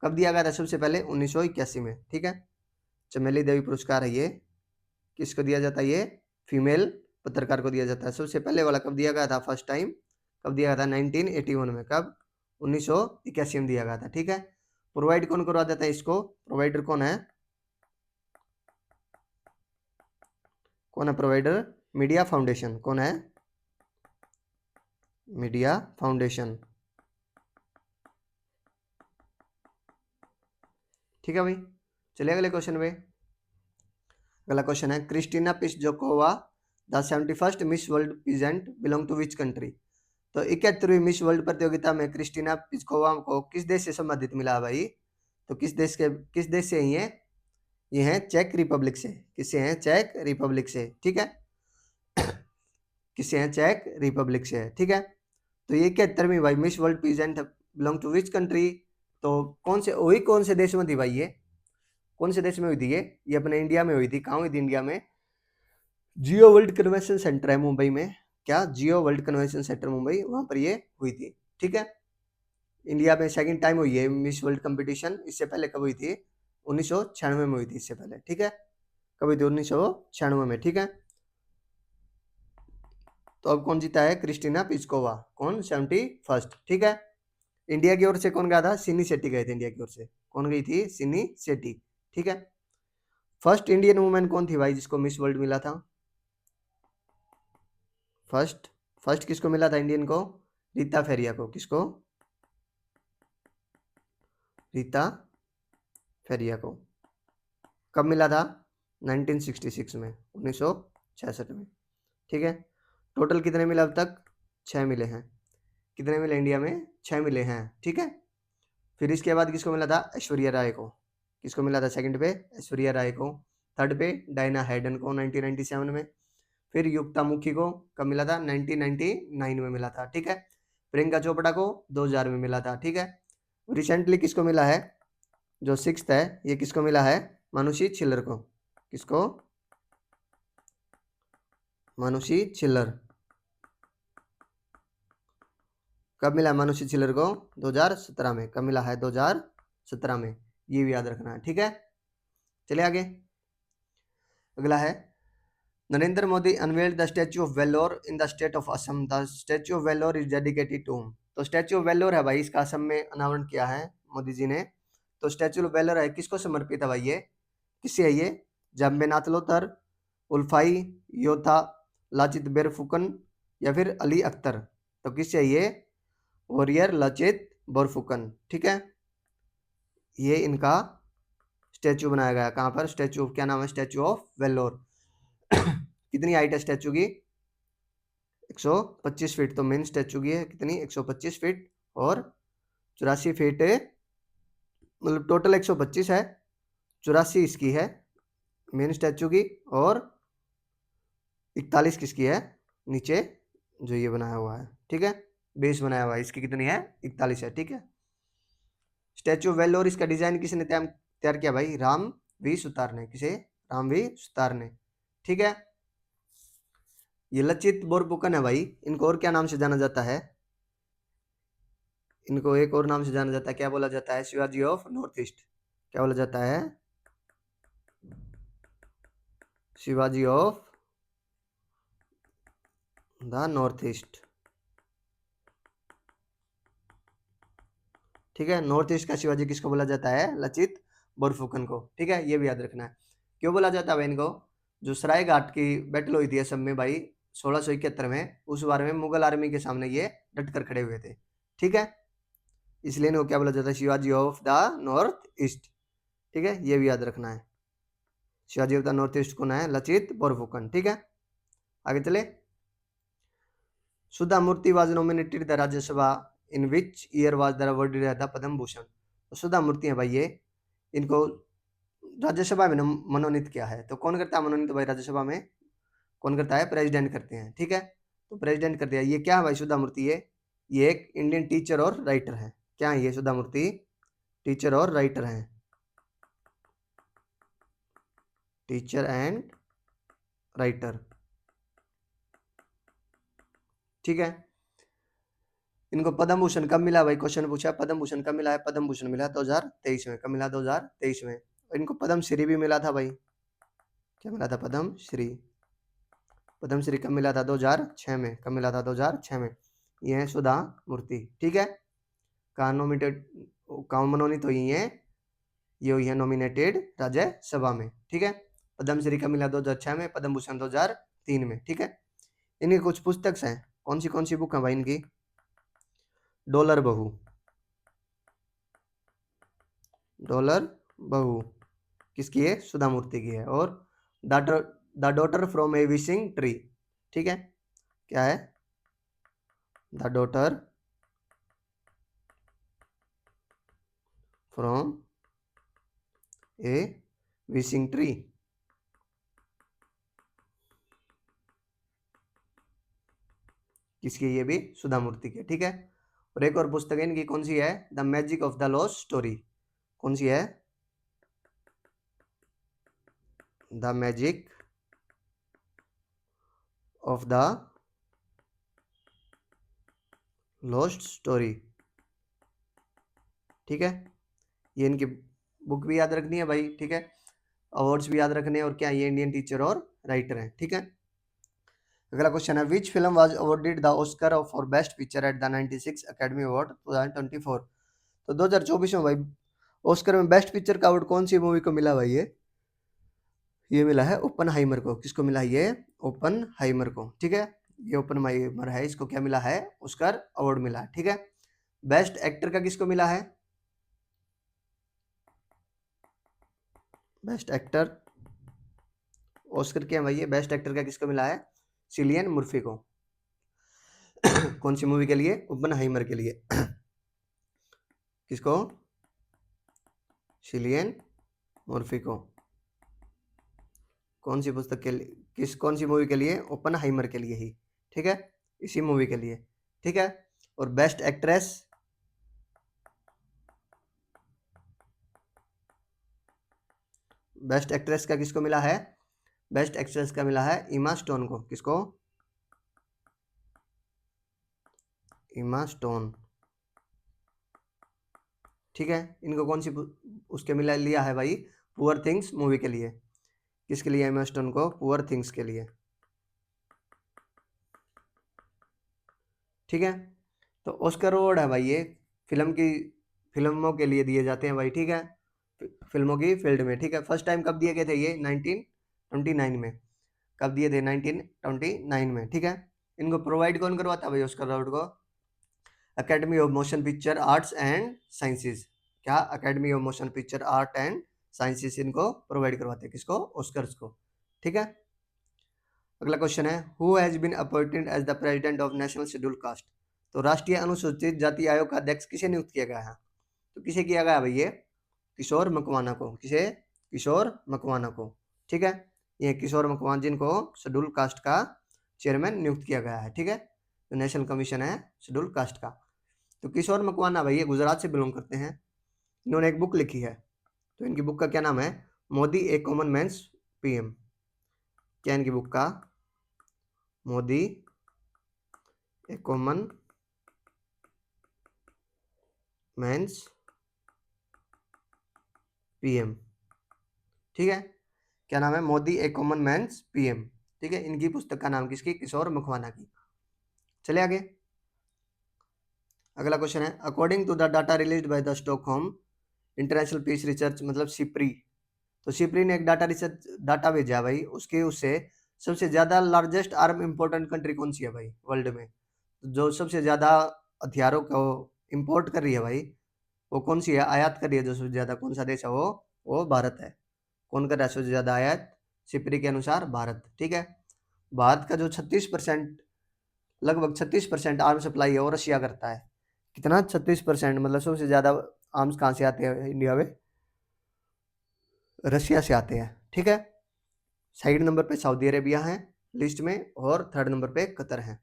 कब दिया गया था, सबसे पहले 1981 में। ठीक है, चमेली देवी पुरस्कार है, ये किसको दिया जाता है, ये फीमेल पत्रकार को दिया जाता है। सबसे पहले वाला कब दिया गया था, फर्स्ट टाइम कब दिया गया था, 1981 में। कब, 1981 में दिया गया था। ठीक है, प्रोवाइड कौन करवा देता है इसको, प्रोवाइडर कौन है, प्रोवाइडर, मीडिया फाउंडेशन। कौन है, मीडिया फाउंडेशन। ठीक है भाई, चलिए अगले क्वेश्चन पे। अगला क्वेश्चन है, Krystyna Pyszkova the 71st miss world pageant belong to which country. तो 71वीं मिस वर्ल्ड प्रतियोगिता में क्रिस्टीना पिसकोवा को किस देश से संबंधित मिला भाई। तो किस देश से हैं ये हैं चेक रिपब्लिक से। किससे हैं, चेक रिपब्लिक से। ठीक है, किससे हैं? चेक रिपब्लिक से है। ठीक है, तो ये 71वीं भाई Miss world pageant belong to which country? तो कौन से, वही कौन से देश में थी भाई? ये कौन से देश में हुई थी? ये अपने इंडिया में हुई थी। कहाँ हुई थी? इंडिया में जियो वर्ल्ड कन्वेंशन सेंटर है मुंबई में। क्या? जियो वर्ल्ड कन्वेंशन सेंटर मुंबई, वहां पर ये हुई थी। ठीक है, इंडिया में सेकंड टाइम हुई है मिस वर्ल्ड कंपटीशन। इससे पहले कब हुई थी? 1996 में हुई थी इससे पहले। ठीक है, कब हुई थी? 1996 में। ठीक है, तो अब कौन जीता है? Krystyna Pyszkova. कौन? 71st। ठीक है, इंडिया की ओर से कौन गया था? सिन्नी शेट्टी गए थे इंडिया की ओर से। कौन गई थी? सिन्नी शेट्टी। ठीक है, फर्स्ट इंडियन वुमेन कौन थी भाई जिसको मिस वर्ल्ड मिला था? फर्स्ट फर्स्ट किसको मिला था इंडियन को? रीता फेरिया को। किसको? रीता फेरिया को। कब मिला था? 1966 में, 1966 में। ठीक है, टोटल कितने मिले अब तक? 6 मिले हैं। कितने मिले इंडिया में? 6 मिले हैं। ठीक है, फिर इसके बाद किसको मिला था? ऐश्वर्या राय को। किसको मिला था सेकंड पे? ऐश्वर्या राय को। थर्ड पे डायना हैडन को 1997 में। फिर युक्ता मुखी को कब मिला था? 1999 में मिला था। ठीक है, प्रियंका चोपड़ा को 2000 में मिला था। ठीक है, रिसेंटली किसको मिला है? जो 6th है, ये किसको मिला है? मानुषी छिल्लर को। किसको? मानुषी छिल्लर। कब मिला मानुषी छिल्लर को? 2017 में। कब मिला है? 2017 में। ये भी याद रखना है। ठीक है, चलिए आगे। अगला है, Narendra Modi unveiled the statue of valour in the state of Assam. The statue of valour is dedicated to whom? तो स्टैच्यू ऑफ वेलोर है भाई, इसका असम में अनावरण किया है मोदी जी ने। तो स्टैच्यू ऑफ वेलोर है, किसको समर्पित है भाई? ये किससे है? ये जम्बेनाथ लोथर, उल्फाई योथा, लाचित बेरफुकन, या फिर अली अख्तर? तो किससे है ये? वॉरियर लाचित बोरफुकन। ठीक है, ये इनका स्टैचू बनाया गया। कहाँ पर? स्टैचू ऑफ, क्या नाम है? Statue of Vellore. कितनी हाइट है स्टैचू की? 125 फीट। तो मेन स्टैचू की है कितनी? 125 फीट। और 84 फीट, मतलब टोटल 125 है, 84 इसकी है मेन स्टैचू की, और 41 किसकी है? नीचे जो ये बनाया हुआ है। ठीक है, बेस बनाया हुआ है, इसकी कितनी है? 41 है। ठीक है, स्टैचू ऑफ वेल्लोर, इसका डिजाइन किसने तैयार किया भाई? राम वी सुतार ने। किसे? राम वी सुतार ने। ठीक है, ये लचित बोरफुकन है भाई, इनको और क्या नाम से जाना जाता है? इनको एक और नाम से जाना जाता है। क्या बोला जाता है? Shivaji of north east. क्या बोला जाता है? Shivaji of the north east. ठीक है, नॉर्थ ईस्ट का शिवाजी किसको बोला जाता है? लचित बोरफुकन को। ठीक है, ये भी याद रखना है। क्यों बोला जाता है भाई इनको? जो सराय घाट की बैटल हुई थी असम में भाई 1671 में, उस बार में मुगल आर्मी के सामने ये डट कर खड़े हुए थे। ठीक है, इसलिए इनको क्या बोला जाता है? Shivaji of the north east. ठीक है, ये भी याद रखना है। Shivaji of the north east कौन है? लचित बोरफुकन। ठीक है, आगे चले। Sudha Murthy was nominated the Rajya Sabha in which year was the awarded the Padma Bhushan. तो सुधा मूर्ति है भाई ये, इनको राज्यसभा में मनोनीत किया है। तो कौन करता है मनोनीत भाई राज्यसभा में? कौन करता है? प्रेसिडेंट करते हैं। ठीक है, तो प्रेसिडेंट कर दिया। ये क्या है भाई सुधा मूर्ति? ये एक इंडियन टीचर और राइटर है। क्या है ये सुधा मूर्ति? टीचर और राइटर हैं। Teacher and writer. ठीक है, इनको पद्म भूषण कब मिला भाई? क्वेश्चन पूछा पद्म भूषण कब मिला है? पद्म भूषण मिला 2023 में। कब मिला? 2023 में। और इनको पद्म श्री भी मिला था भाई। क्या मिला था? पद्म श्री। पद्म श्री कब मिला था? 2006 में। कब मिला था? 2006 में। ये है सुधा मूर्ति। ठीक है, कहाँ नॉमिनेटेड, कहाँ मनोनीत हुई है? ये हुई है नॉमिनेटेड राज्यसभा में। ठीक है, पद्म श्री कब मिला? 2006 में। पद्म भूषण 2003 में। ठीक है, इनकी कुछ पुस्तक हैं। कौन सी बुक है भाई इनकी? डॉलर बहू। डॉलर बहू किसकी है? सुधा मूर्ति की है। और the daughter from A wishing tree. ठीक है, क्या है? The daughter from A wishing tree. किसकी? ये भी सुधा मूर्ति की, ठीक है। और एक और पुस्तक है इनकी, कौन सी है? The magic of the lost story. कौन सी है? The magic of the lost story, ठीक है। ये इनकी बुक भी याद रखनी है भाई, ठीक है। अवार्ड्स भी याद रखने हैं, और क्या, ये इंडियन टीचर और राइटर हैं, ठीक है। अगला क्वेश्चन है, which film was awarded the Oscar for best picture at the 96 academy award 2024। तो 2024 में भाई ऑस्कर में बेस्ट पिक्चर का अवार्ड कौन सी मूवी को मिला भाई? ये मिला है ओपनहाइमर को। किसको मिला? ये ओपनहाइमर को, ठीक है। ये ओपनहाइमर है, इसको क्या मिला है? ऑस्कर अवार्ड मिला है, ठीक है। बेस्ट एक्टर का किसको मिला है? बेस्ट एक्टर ऑस्कर क्या है भाई? ये बेस्ट एक्टर का किसको मिला है? सिलियन मुर्फी को। कौन सी मूवी के लिए? ओपनहाइमर के लिए। किसको? सिलियन मुर्फी को। कौन सी पुस्तक के लिए? कौन सी मूवी के लिए? ओपनहाइमर के लिए ही, ठीक है, इसी मूवी के लिए, ठीक है। और बेस्ट एक्ट्रेस? बेस्ट एक्ट्रेस का किसको मिला है? बेस्ट एक्ट्रेस का मिला है इमा स्टोन को। किसको? इमा स्टोन, ठीक है। इनको कौन सी उसके मिला लिया है भाई? पुअर थिंग्स मूवी के लिए। किसके लिए इमा स्टोन को? पुअर थिंग्स के लिए, ठीक है। तो ऑस्कर अवार्ड है भाई ये फिल्मों के लिए दिए जाते हैं भाई, ठीक है, फिल्मों की फील्ड में, ठीक है। फर्स्ट टाइम कब दिए गए थे? ये 1929 में। कब दिए थे? 1929 में, ठीक है। इनको प्रोवाइड कौन करवाता है भाई ऑस्कर अवार्ड को? Academy of motion picture arts and sciences. क्या? Academy of motion picture art and sciences इनको प्रोवाइड करवाते हैं। किसको? ऑस्कर्स को, ठीक है। अगला क्वेश्चन है, who has been appointed as the president of national schedule caste. तो राष्ट्रीय अनुसूचित जाति आयोग का अध्यक्ष किसे नियुक्त किया गया है? तो किसे किया गया भाई? ये किशोर मकवाना को। किसे? किशोर मकवाना को, ठीक है। ये किशोर मकवाना जिनको शेड्यूल कास्ट का चेयरमैन नियुक्त किया गया है, ठीक है। तो नेशनल कमीशन है शेड्यूल कास्ट का। तो किशोर मकवाना भाई ये गुजरात से बिलोंग करते हैं। इन्होंने एक बुक लिखी है, तो इनकी बुक का क्या नाम है? मोदी ए कॉमन मैन्स पीएम। क्या इनकी बुक का? मोदी ए कॉमन मैन्स पीएम, ठीक है। क्या नाम है? मोदी ए कॉमन मैन्स पीएम, ठीक है। इनकी पुस्तक का नाम किसकी? किशोर मकवाना की। चले आगे। अगला क्वेश्चन है, according to the data released by the Stockholm international peace research, मतलब सिप्री। तो सिप्री ने एक डाटा भेजा भाई, उसके उससे सबसे ज्यादा लार्जेस्ट आर्म इंपोर्टेंट कंट्री कौन सी है भाई वर्ल्ड में? जो सबसे ज्यादा हथियारों को इंपोर्ट कर रही है भाई, वो कौन सी है? आयात कर रही है जो सबसे ज्यादा, कौन सा देश है वो भारत है। कौन कर रहा है सबसे ज्यादा आयात? सिप्री के अनुसार भारत, ठीक है। भारत का जो 36%, लगभग 36% आर्म सप्लाई है वो रशिया करता है। कितना? 36%, मतलब सबसे ज्यादा आर्म्स कहाँ से आते हैं इंडिया में? रशिया से आते हैं, ठीक है। सेकंड नंबर पे सऊदी अरेबिया है लिस्ट में, और थर्ड नंबर पे कतर है।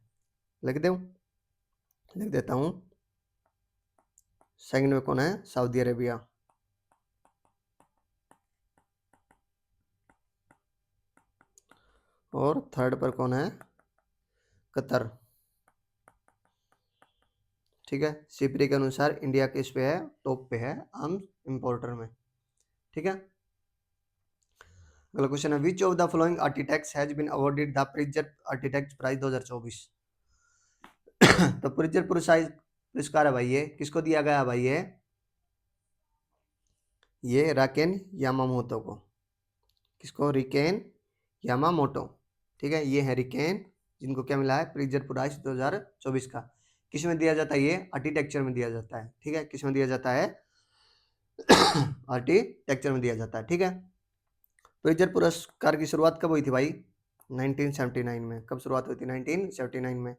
लिख दो, लिख देता हूँ। सेकंड में कौन है? Saudi Arabia. और थर्ड पर कौन है? कतर, ठीक है। सिप्री के अनुसार इंडिया किस पे है? टॉप पे है आर्म्स इंपोर्टर में, ठीक है। अगला क्वेश्चन है, which of the following architects has been awarded the Pritzker architect prize 2024। तो प्रिजर पुरस्कार है भाई, ये किसको दिया गया है भाई? ये राकेन यामामोटो को। किसको? रिकेन यामामोटो, ठीक है। ये है रिकेन, जिनको क्या मिला है? प्रिजर प्राइज 2024 का। किस में दिया जाता है? ये आर्किटेक्चर में दिया जाता है, ठीक है। किस में दिया जाता है? आर्किटेक्चर में दिया जाता है, ठीक है। प्रिजर पुरस्कार की शुरुआत कब हुई थी भाई? 1979 में। कब शुरुआत हुई थी? 1979 में।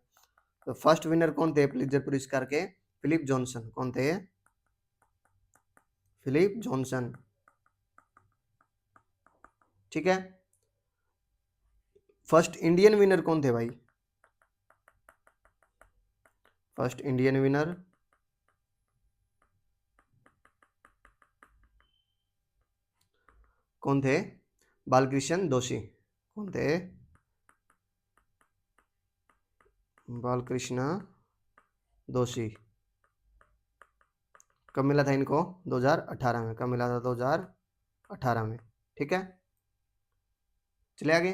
तो फर्स्ट विनर कौन थे प्रिजर पुरस्कार के? Philip Johnson. कौन थे? फिलिप जॉनसन, ठीक है। फर्स्ट इंडियन विनर कौन थे भाई? फर्स्ट इंडियन विनर कौन थे? बालकृष्ण दोषी। कौन थे? बालकृष्ण दोषी। कब मिला था इनको? 2018 में। कब मिला था? 2018 में। ठीक है, चले आगे।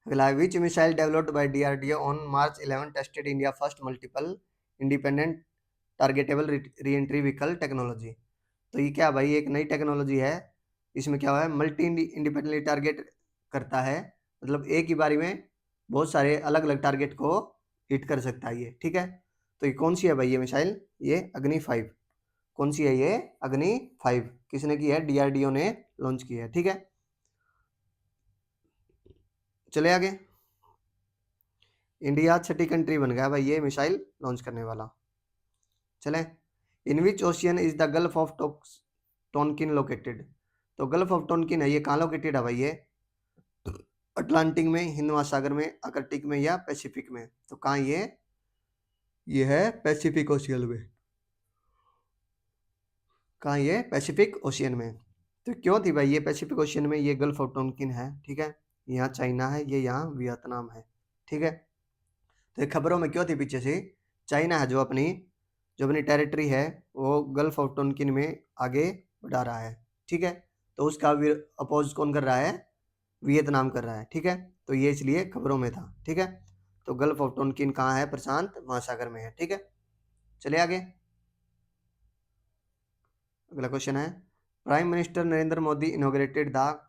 अगला, which missile developed by DRDO on March 11 tested India first multiple independent targetable reentry vehicle technology. तो ये क्या भाई, एक नई टेक्नोलॉजी है। इसमें क्या हुआ है, मल्टी इंडिपेंडेंटली टारगेट करता है, मतलब एक ही बारी में बहुत सारे अलग अलग टारगेट को हिट कर सकता है ये। ठीक है, तो ये कौन सी है भाई ये मिसाइल? ये अग्नि 5। कौन सी है ये? अग्नि 5। किसने की है? डीआरडीओ ने लॉन्च की है। ठीक है, चले आगे। इंडिया छठी कंट्री बन गया भाई ये मिसाइल लॉन्च करने वाला। चले, in which ocean is the gulf of Tonkin located. तो गल्फ ऑफ टोनकिन है ये कहाँ लोकेटेड है भाई ये? अटलांटिक में, हिंद महासागर में, आर्कटिक में या पैसिफिक में? तो कहाँ ये है पैसिफिक ओशियन में। कहाँ? ये पैसिफिक ओशियन में। तो क्यों थी भाई ये पैसिफिक ओशियन में? ये गल्फ ऑफ टोनकिन है। ठीक है, यहाँ चाइना है, ये यहाँ वियतनाम है। ठीक है, तो ये खबरों में क्यों थी पीछे से? चाइना है जो अपनी टेरिटरी है वो गल्फ ऑफ टोनकिन में आगे बढ़ा रहा है। ठीक है, तो उसका अपोज कौन कर रहा है? वियतनाम कर रहा है। ठीक है, तो ये इसलिए खबरों में था। ठीक है, तो गल्फ ऑफ टोनकिन कहाँ है? प्रशांत महासागर में है। ठीक है, चलिए आगे। अगला क्वेश्चन है, prime minister Narendra Modi inaugurated the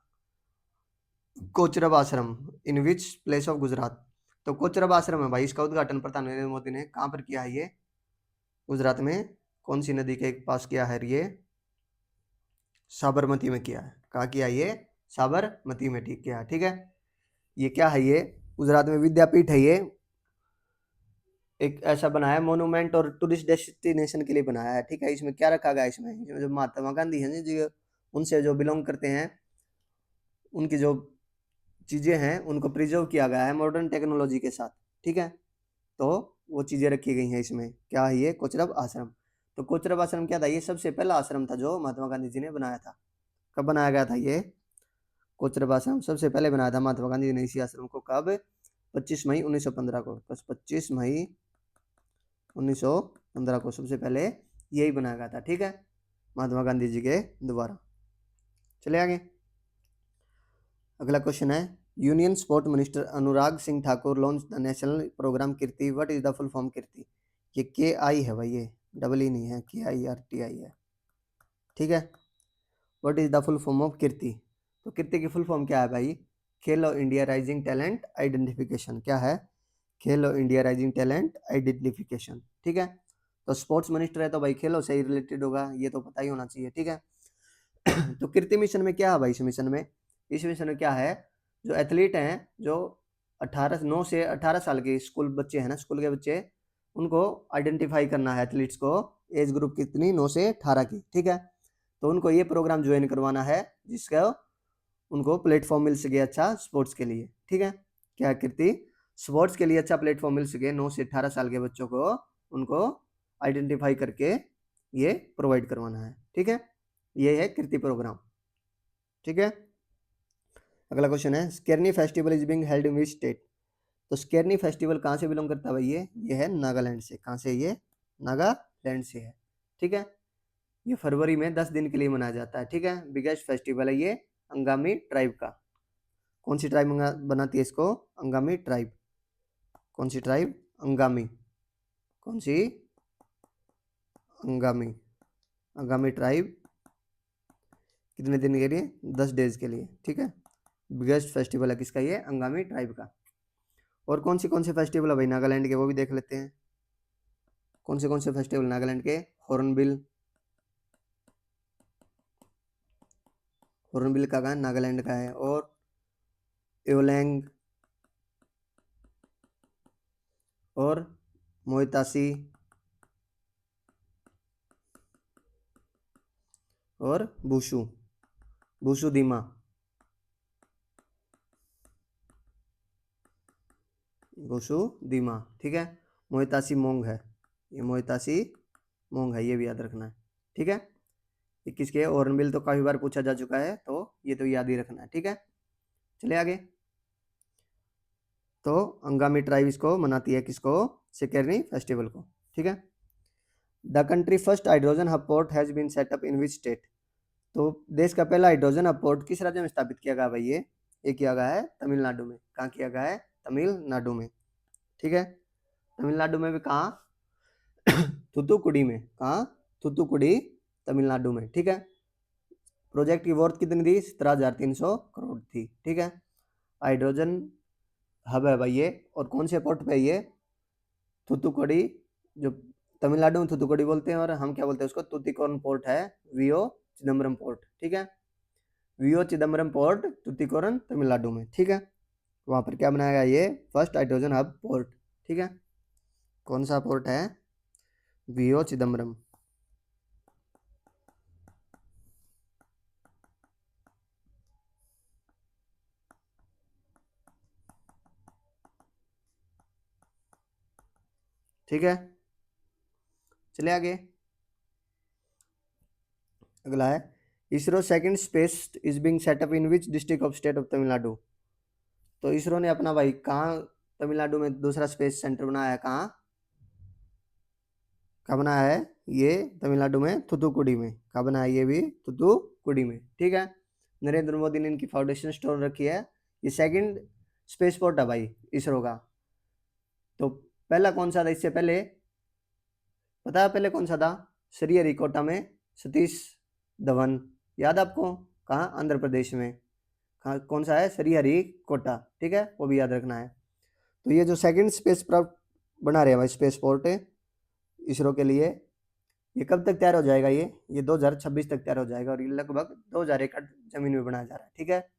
Kochrab आश्रम इन विच प्लेस ऑफ गुजरात। तो कोचरब आश्रम है भाई, इसका उद्घाटन प्रधान नरेंद्र मोदी ने कहाँ पर किया है? ये गुजरात में कौन सी नदी के पास किया है? ये साबरमती में किया है। कहाँ किया? ये साबरमती में ठीक किया। ठीक है, ये क्या है? ये गुजरात में विद्यापीठ है। ये एक ऐसा बनाया है मोनूमेंट और टूरिस्ट डेस्टिनेशन के लिए बनाया है। ठीक है, इसमें क्या रखा गया? इसमें जो महात्मा गांधी हैं जो उनसे जो बिलोंग करते हैं, उनकी जो चीज़ें हैं उनको प्रिजर्व किया गया है मॉडर्न टेक्नोलॉजी के साथ। ठीक है, तो वो चीज़ें रखी गई हैं इसमें। क्या है ये? कोचरब आश्रम। तो कोचरब आश्रम क्या था? ये सबसे पहला आश्रम था जो महात्मा गांधी जी ने बनाया था। कब बनाया गया था ये कोचरब आश्रम? सबसे पहले बनाया था महात्मा गांधी जी ने इसी आश्रम को। कब? 25 मई 1915 को। बस 25 मई 1915 को सबसे पहले यही बनाया गया था। ठीक है, महात्मा गांधी जी के द्वारा। चले आगे। अगला क्वेश्चन है, union sport minister Anurag Singh Thakur launch the national programme Kirti. What is the full form Kirti? ये के आई है भाई, ये डबल ई नहीं है, KIRTI है। ठीक है, what is the full form of Kirti? तो कीर्ति की फुल फॉर्म क्या है भाई? खेलो इंडिया राइजिंग टैलेंट आइडेंटिफिकेशन। क्या है? खेलो इंडिया राइजिंग टैलेंट आइडेंटिफिकेशन। ठीक है, तो स्पोर्ट्स मिनिस्टर है तो भाई खेलो से ही रिलेटेड होगा, ये तो पता ही होना चाहिए। ठीक है, तो कीर्ति मिशन में क्या है भाई? इस मिशन में क्या है, जो एथलीट हैं, जो 9 से 18 साल के स्कूल बच्चे हैं ना, स्कूल के बच्चे, उनको आइडेंटिफाई करना है एथलीट्स को। एज ग्रुप कितनी? 9 से 18 की। ठीक है, तो उनको ये प्रोग्राम ज्वाइन करवाना है जिसका उनको प्लेटफॉर्म मिल सके अच्छा स्पोर्ट्स के लिए। ठीक है, क्या कीर्ति? स्पोर्ट्स के लिए अच्छा प्लेटफॉर्म मिल सके 9 से 18 साल के बच्चों को, उनको आइडेंटिफाई करके ये प्रोवाइड करवाना है। ठीक है, ये है कीर्ति प्रोग्राम। ठीक है, अगला क्वेश्चन है, Sekrenyi festival is being held in which state. तो स्केरनी फेस्टिवल कहाँ से बिलोंग करता है भाई? ये है नागालैंड से। कहाँ से? ये नागालैंड से है। ठीक है, ये फरवरी में 10 दिन के लिए मनाया जाता है। ठीक है, बिगेस्ट फेस्टिवल है ये अंगामी ट्राइब का। कौन सी ट्राइब बनाती है इसको? अंगामी ट्राइब। कौन सी ट्राइब? अंगामी। कौन सी? अंगामी। अंगामी ट्राइब कितने दिन के लिए? 10 डेज के लिए। ठीक है, बिगेस्ट फेस्टिवल है किसका? ये अंगामी ट्राइब का। और कौन से फेस्टिवल है भाई नागालैंड के, वो भी देख लेते हैं। कौन से फेस्टिवल नागालैंड के? हॉर्नबिल। हॉर्नबिल का कहाँ? नागालैंड का है। और एवलैंग और मोइतासी और बुशु। बुशु दीमा। बुशु दीमा। ठीक है, मोहतासी मोंग है, ये मोहतासी मोंग है, ये भी याद रखना है। ठीक है, 21 के हॉर्नबिल तो काफी बार पूछा जा चुका है, तो ये तो याद ही रखना है। ठीक है, चले आगे। तो अंगामी ट्राइब इसको मनाती है, किसको? सिकेरनी फेस्टिवल को। ठीक है, the country first hydrogen hub port has been set up in which state? तो देश का पहला हाइड्रोजन हब पोर्ट किस राज्य में स्थापित किया गया भाई? ये किया गया है तमिलनाडु में। कहाँ किया गया है? तमिलनाडु में। ठीक है, तमिलनाडु में भी कहाँ? थुथुकुडी में। कहाँ? थुथुकुडी, तमिलनाडु में। ठीक है, प्रोजेक्ट की वर्थ कितनी थी? 17,300 करोड़ थी। ठीक है, हाइड्रोजन हब है भाई ये, और कौन से पोर्ट पे है ये? थुथुकुडी, जो तमिलनाडु में थुथुकुडी बोलते हैं, और हम क्या बोलते हैं उसको? तुतिकोरन पोर्ट है, वीओ चिदम्बरम पोर्ट। ठीक है, वीओ चिदम्बरम पोर्ट तुतिकोरन तमिलनाडु में। ठीक है, वहाँ पर क्या बनाया गया? ये फर्स्ट हाइड्रोजन हब पोर्ट। ठीक है, कौन सा पोर्ट है? वीओ चिदम्बरम। ठीक है, चले आगे। अगला है, ISRO second space is being setup in which district of state of Tamil Nadu? तो इसरो ने अपना भाई कहाँ तमिलनाडु में दूसरा स्पेस सेंटर बनाया है? कहाँ कहाँ बनाया है? ये तमिलनाडु में थुथुकुडी में। कहाँ बनाया है? ये भी थुथुकुडी में। ठीक है, नरेंद्र मोदी ने इनकी फाउंडेशन स्टोन रखी है। ये सेकंड स्पेस पोर्ट है भाई इसरो का। तो पहला कौन सा था इससे पहले? पता है पहले कौन सा था? श्रीहरिकोटा में सतीश धवन, याद आपको? कहाँ? आंध्र प्रदेश में। कहाँ, कौन सा है? श्रीहरिकोटा। ठीक है, वो भी याद रखना है। तो ये जो सेकंड स्पेस क्राफ्ट बना रहे हैं भाई, स्पेस पोर्ट इसरो के लिए, ये कब तक तैयार हो जाएगा? ये 2026 तक तैयार हो जाएगा, और ये लगभग 2000 एकड़ जमीन में बनाया जा रहा है। ठीक है,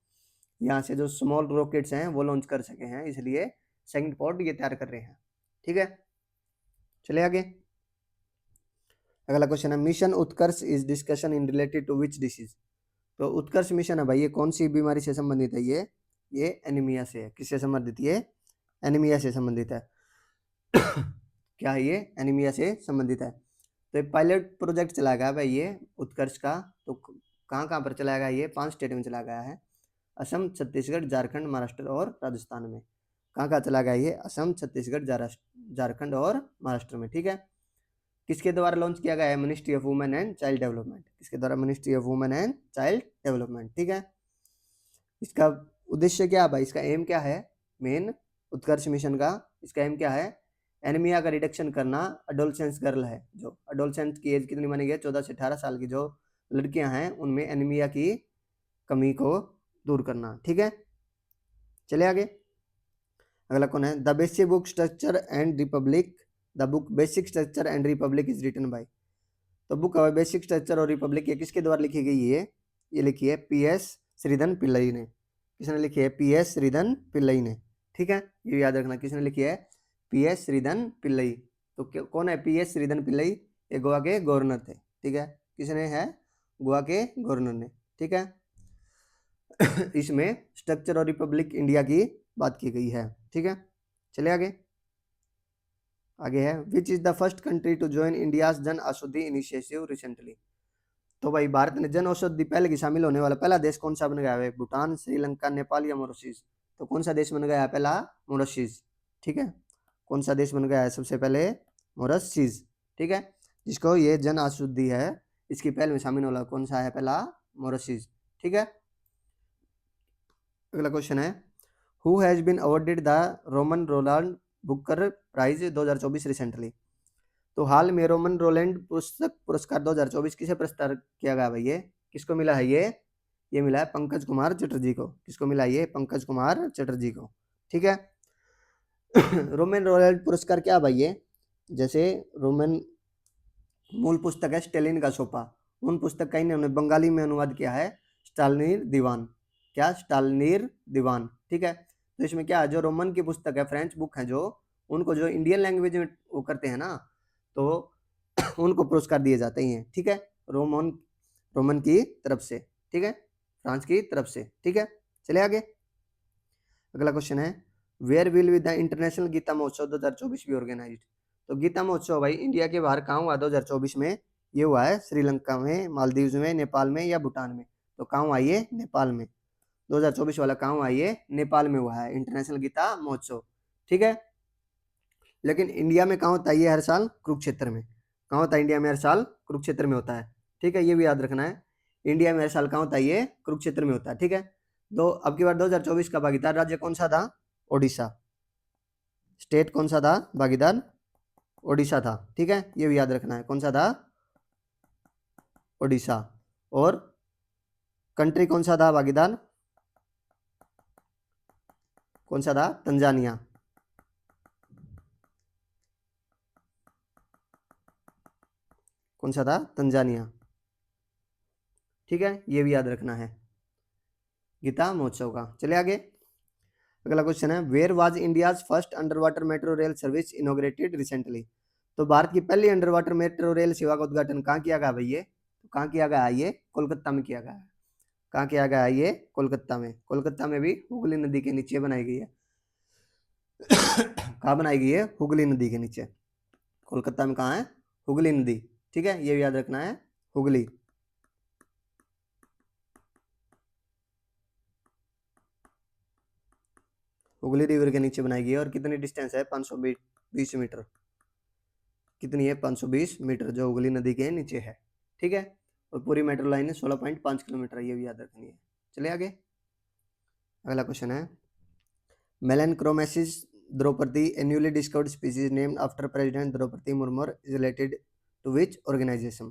यहाँ से जो स्मॉल रॉकेट्स हैं वो लॉन्च कर सके हैं, इसलिए सेकंड पोर्ट ये तैयार कर रहे हैं। ठीक है, चले आगे। अगला क्वेश्चन है, mission Utkarsh is discussion in related to which disease? तो उत्कर्ष मिशन है भाई, ये कौन सी बीमारी से संबंधित है? ये एनीमिया से है। किससे संबंधित? ये एनीमिया से संबंधित है। क्या है? ये एनीमिया से संबंधित है। तो एक पायलट प्रोजेक्ट चलाया गया भाई ये उत्कर्ष का। तो कहाँ कहाँ पर चलाया गया? ये 5 स्टेट में चलाया गया है, असम, छत्तीसगढ़, झारखंड, महाराष्ट्र और राजस्थान में। कहाँ कहाँ चला गया ये? असम, छत्तीसगढ़, झारखंड और महाराष्ट्र में। ठीक है, किसके द्वारा लॉन्च किया गया है? Ministry of women and child development. किसके द्वारा? Ministry of women and child development. ठीक है, इसका उद्देश्य क्या है भाई? इसका एम क्या है? मेन उत्कर्ष मिशन का इसका एम क्या है? एनीमिया का रिडक्शन करना। अडोलसेंस गर्ल है, जो अडोलसेंस की एज कितनी मानी गई? 14 से 18 साल की जो लड़कियां हैं, उनमें एनीमिया की कमी को दूर करना। ठीक है, चले आगे। अगला कौन है? The basic book structure and republic, the book basic structure and republic is written by? तो बुक बेसिक स्ट्रक्चर और रिपब्लिक ये किसके द्वारा लिखी गई है? ये लिखी है पीएस श्रीधन पिल्लई ने। किसने लिखी है? पीएस श्रीधन पिल्लई ने। ठीक है, ये याद रखना, किसने लिखी है? पीएस श्रीधन पिल्लई। तो कौन है पीएस श्रीधन पिल्लई? ये गोवा के गवर्नर थे। ठीक है, किसने है? गोवा के गवर्नर ने। ठीक है, इसमें स्ट्रक्चर और रिपब्लिक इंडिया की बात की गई है। ठीक है, चले आगे। आगे है, which is the first country to join India's Jan Aushadhi initiative recently? तो भाई भारत ने जन औषधि पहले की शामिल होने वाला पहला देश कौन सा बन गया है? भूटान, श्रीलंका, नेपाल या मॉरिशस? तो कौन सा देश बन गया है पहला? मॉरिशस। ठीक है, कौन सा देश बन गया है सबसे पहले? मॉरिशस। ठीक है, जिसको ये जन औषधि है इसकी पहल में शामिल वाला कौन सा है? पहला मॉरिशस। ठीक है, अगला क्वेश्चन है, who has been awarded the Roman Roland Booker prize 2024 recently? तो हाल में रोमन रोलैंड पुस्तक पुरस्कार 2024 किसे पुरस्कार किया गया भाई? ये किसको मिला है? ये मिला है पंकज कुमार चटर्जी को। किसको मिला? ये पंकज कुमार चटर्जी को। ठीक है, रोमन रोलैंड पुरस्कार क्या भाई? ये जैसे रोमन मूल पुस्तक है स्टेलिन का सोपा, उन पुस्तक का इन्होंने बंगाली में अनुवाद किया है स्टालनीर दीवान। क्या? स्टालनीर दीवान। ठीक है, तो इसमें क्या है, जो रोमन की पुस्तक है, फ्रेंच बुक है, जो उनको जो इंडियन लैंग्वेज में वो करते हैं ना, तो उनको पुरस्कार दिए जाते हैं। ठीक है, रोमन की तरफ से। ठीक है, फ्रांस की तरफ से। ठीक है, चले आगे। अगला क्वेश्चन है, where will be the international Gita Mahotsav 2024 B organised? तो गीता महोत्सव भाई इंडिया के बाहर कहाँ हुआ 2024 में? ये हुआ है श्रीलंका में, मालदीव्स में, नेपाल में या भूटान में? तो कहाँ हुआ ये? नेपाल में। 2024 वाला कहाँ हुआ ये? नेपाल में हुआ है इंटरनेशनल गीता महोत्सव। ठीक है, लेकिन इंडिया में कहाँ होता है ये हर साल? कुरुक्षेत्र में। कहाँ होता है इंडिया में हर साल? कुरुक्षेत्र में होता है। ठीक है, ये भी याद रखना है, इंडिया में हर साल कहाँ होता है ये? कुरुक्षेत्र में होता है। ठीक है, तो अब की बार 2024 का भागीदार राज्य कौन सा था? ओडिशा। स्टेट कौन सा था भागीदार? ओडिशा था। ठीक है, ये भी याद रखना है, कौन सा था? ओडिशा। और कंट्री कौन सा था भागीदार? कौन सा था? तंजानिया। कौन सा था? तंजानिया। ठीक है, ये भी याद रखना है गीता महोत्सव का। चले आगे, अगला क्वेश्चन है, where was India's first under water metro rail service inaugurated recently? तो भारत की पहली अंडर वाटर मेट्रो रेल सेवा का उद्घाटन कहाँ किया गया भाई? ये तो कहाँ किया गया है? ये कोलकाता में किया गया है। कहाँ किया गया है ये? कोलकाता में। कोलकाता में भी हुगली नदी के नीचे बनाई गई है। कहाँ बनाई गई है? हुगली नदी के नीचे। कोलकाता में कहाँ है? हुगली नदी। ठीक है, ये भी याद रखना है, हुगली। हुगली रिवर के नीचे बनाई गई है। और कितनी डिस्टेंस है? 520 मीटर। कितनी है? 520 मीटर, जो हुगली नदी के नीचे है। ठीक है, और पूरी मेट्रो लाइन है 16.5 किलोमीटर, ये भी याद रखनी है। चलिए आगे, अगला क्वेश्चन है, मेलेनक्रोमेसिस Draupadi, a newly discovered species named after President Draupadi Murmu, is related to which organization?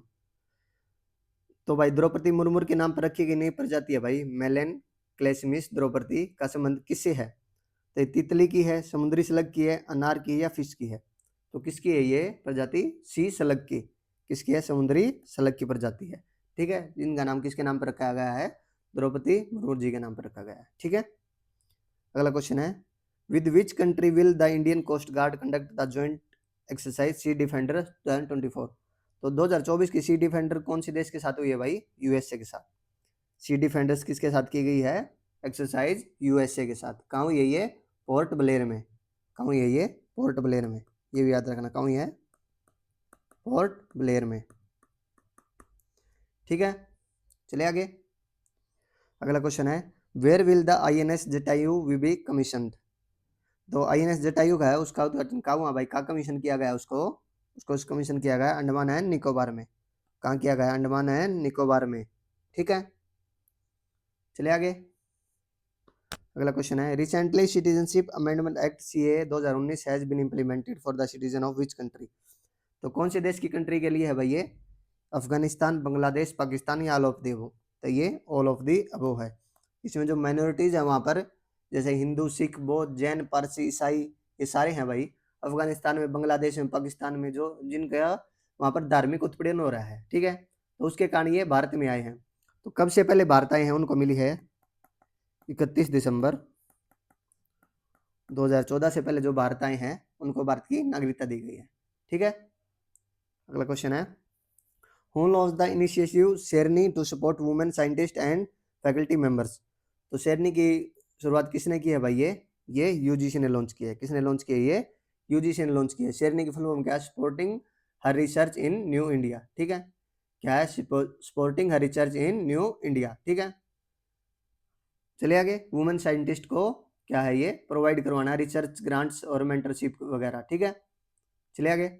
तो भाई द्रौपदी मुर्मू के नाम पर रखी गई नई प्रजाति है भाई मेलेन क्लेसमिस द्रौपदी का संबंध किससे है? तो तितली की है, समुद्री स्लग की है, अनार की है या फिश की है? तो किसकी है ये प्रजाति? सी स्लग की। किसकी है? समुद्री स्लग की प्रजाति है। ठीक है, इनका नाम किसके नाम पर रखा गया है? द्रौपदी मुर्मू जी के नाम पर रखा गया है। ठीक है, अगला क्वेश्चन है, with which country will the Indian coast guard conduct the joint exercise sea defender 2024? तो 2024 की सी डिफेंडर कौन सी देश के साथ हुई है भाई? यूएसए के साथ। सी डिफेंडर्स किसके साथ की गई है एक्सरसाइज? यूएसए के साथ। कहाँ हुई है ये? पोर्ट ब्लेयर में। कहाँ हुई है ये? पोर्ट ब्लेयर में, ये भी याद रखना, कहाँ हुई है? पोर्ट ब्लेयर में। ठीक है, चलिए आगे, अगला क्वेश्चन है, where will the INS Jatayu will be commissioned? तो आईएनएस जटायु का है, उसका उद्घाटन कहाँ हुआ भाई? कहाँ कमीशन किया गया उसको? उसको कमीशन किया गया अंडमान एंड निकोबार में। कहाँ किया गया? अंडमान एंड निकोबार में। ठीक है, चलिए आगे, अगला क्वेश्चन है, recently citizenship amendment act CA 2019 has been implemented for the citizen of which country? तो कौन से देश की कंट्री के लिए है भाई ये? अफगानिस्तान, बांग्लादेश, पाकिस्तान या ऑल ऑफ द अबव? तो ये ऑल ऑफ द अबव है। इसमें जो माइनॉरिटीज है वहाँ पर, जैसे हिंदू, सिख, बौद्ध, जैन, पारसी, ईसाई, ये सारे हैं भाई। अफगानिस्तान में, बांग्लादेश में, पाकिस्तान में जो जिनका वहाँ पर धार्मिक उत्पीड़न हो रहा है, ठीक है, तो उसके कारण ये भारत में आए हैं। तो कब से पहले भारत आए हैं उनको मिली है 31 दिसंबर 2014 से पहले जो भारत आए हैं उनको भारत की नागरिकता दी गई है। ठीक है, अगला क्वेश्चन है, Who launched the initiative Sherni to support women scientist and faculty members? तो शेरनी की शुरुआत किसने की है भाई? ये यूजीसी ने लॉन्च किया है। किसने लॉन्च किया? ये यूजीसी ने लॉन्च किया है। शेरनी की फुल फॉर्म क्या है? सपोर्टिंग हर रिसर्च इन न्यू इंडिया। ठीक है, क्या है? सपोर्टिंग हर रिसर्च इन न्यू इंडिया। ठीक है, चलिए आगे, वुमेन साइंटिस्ट को क्या है? ये प्रोवाइड करवाना रिसर्च ग्रांट्स और मेंटरशिप वगैरह। ठीक है, चलिए आगे,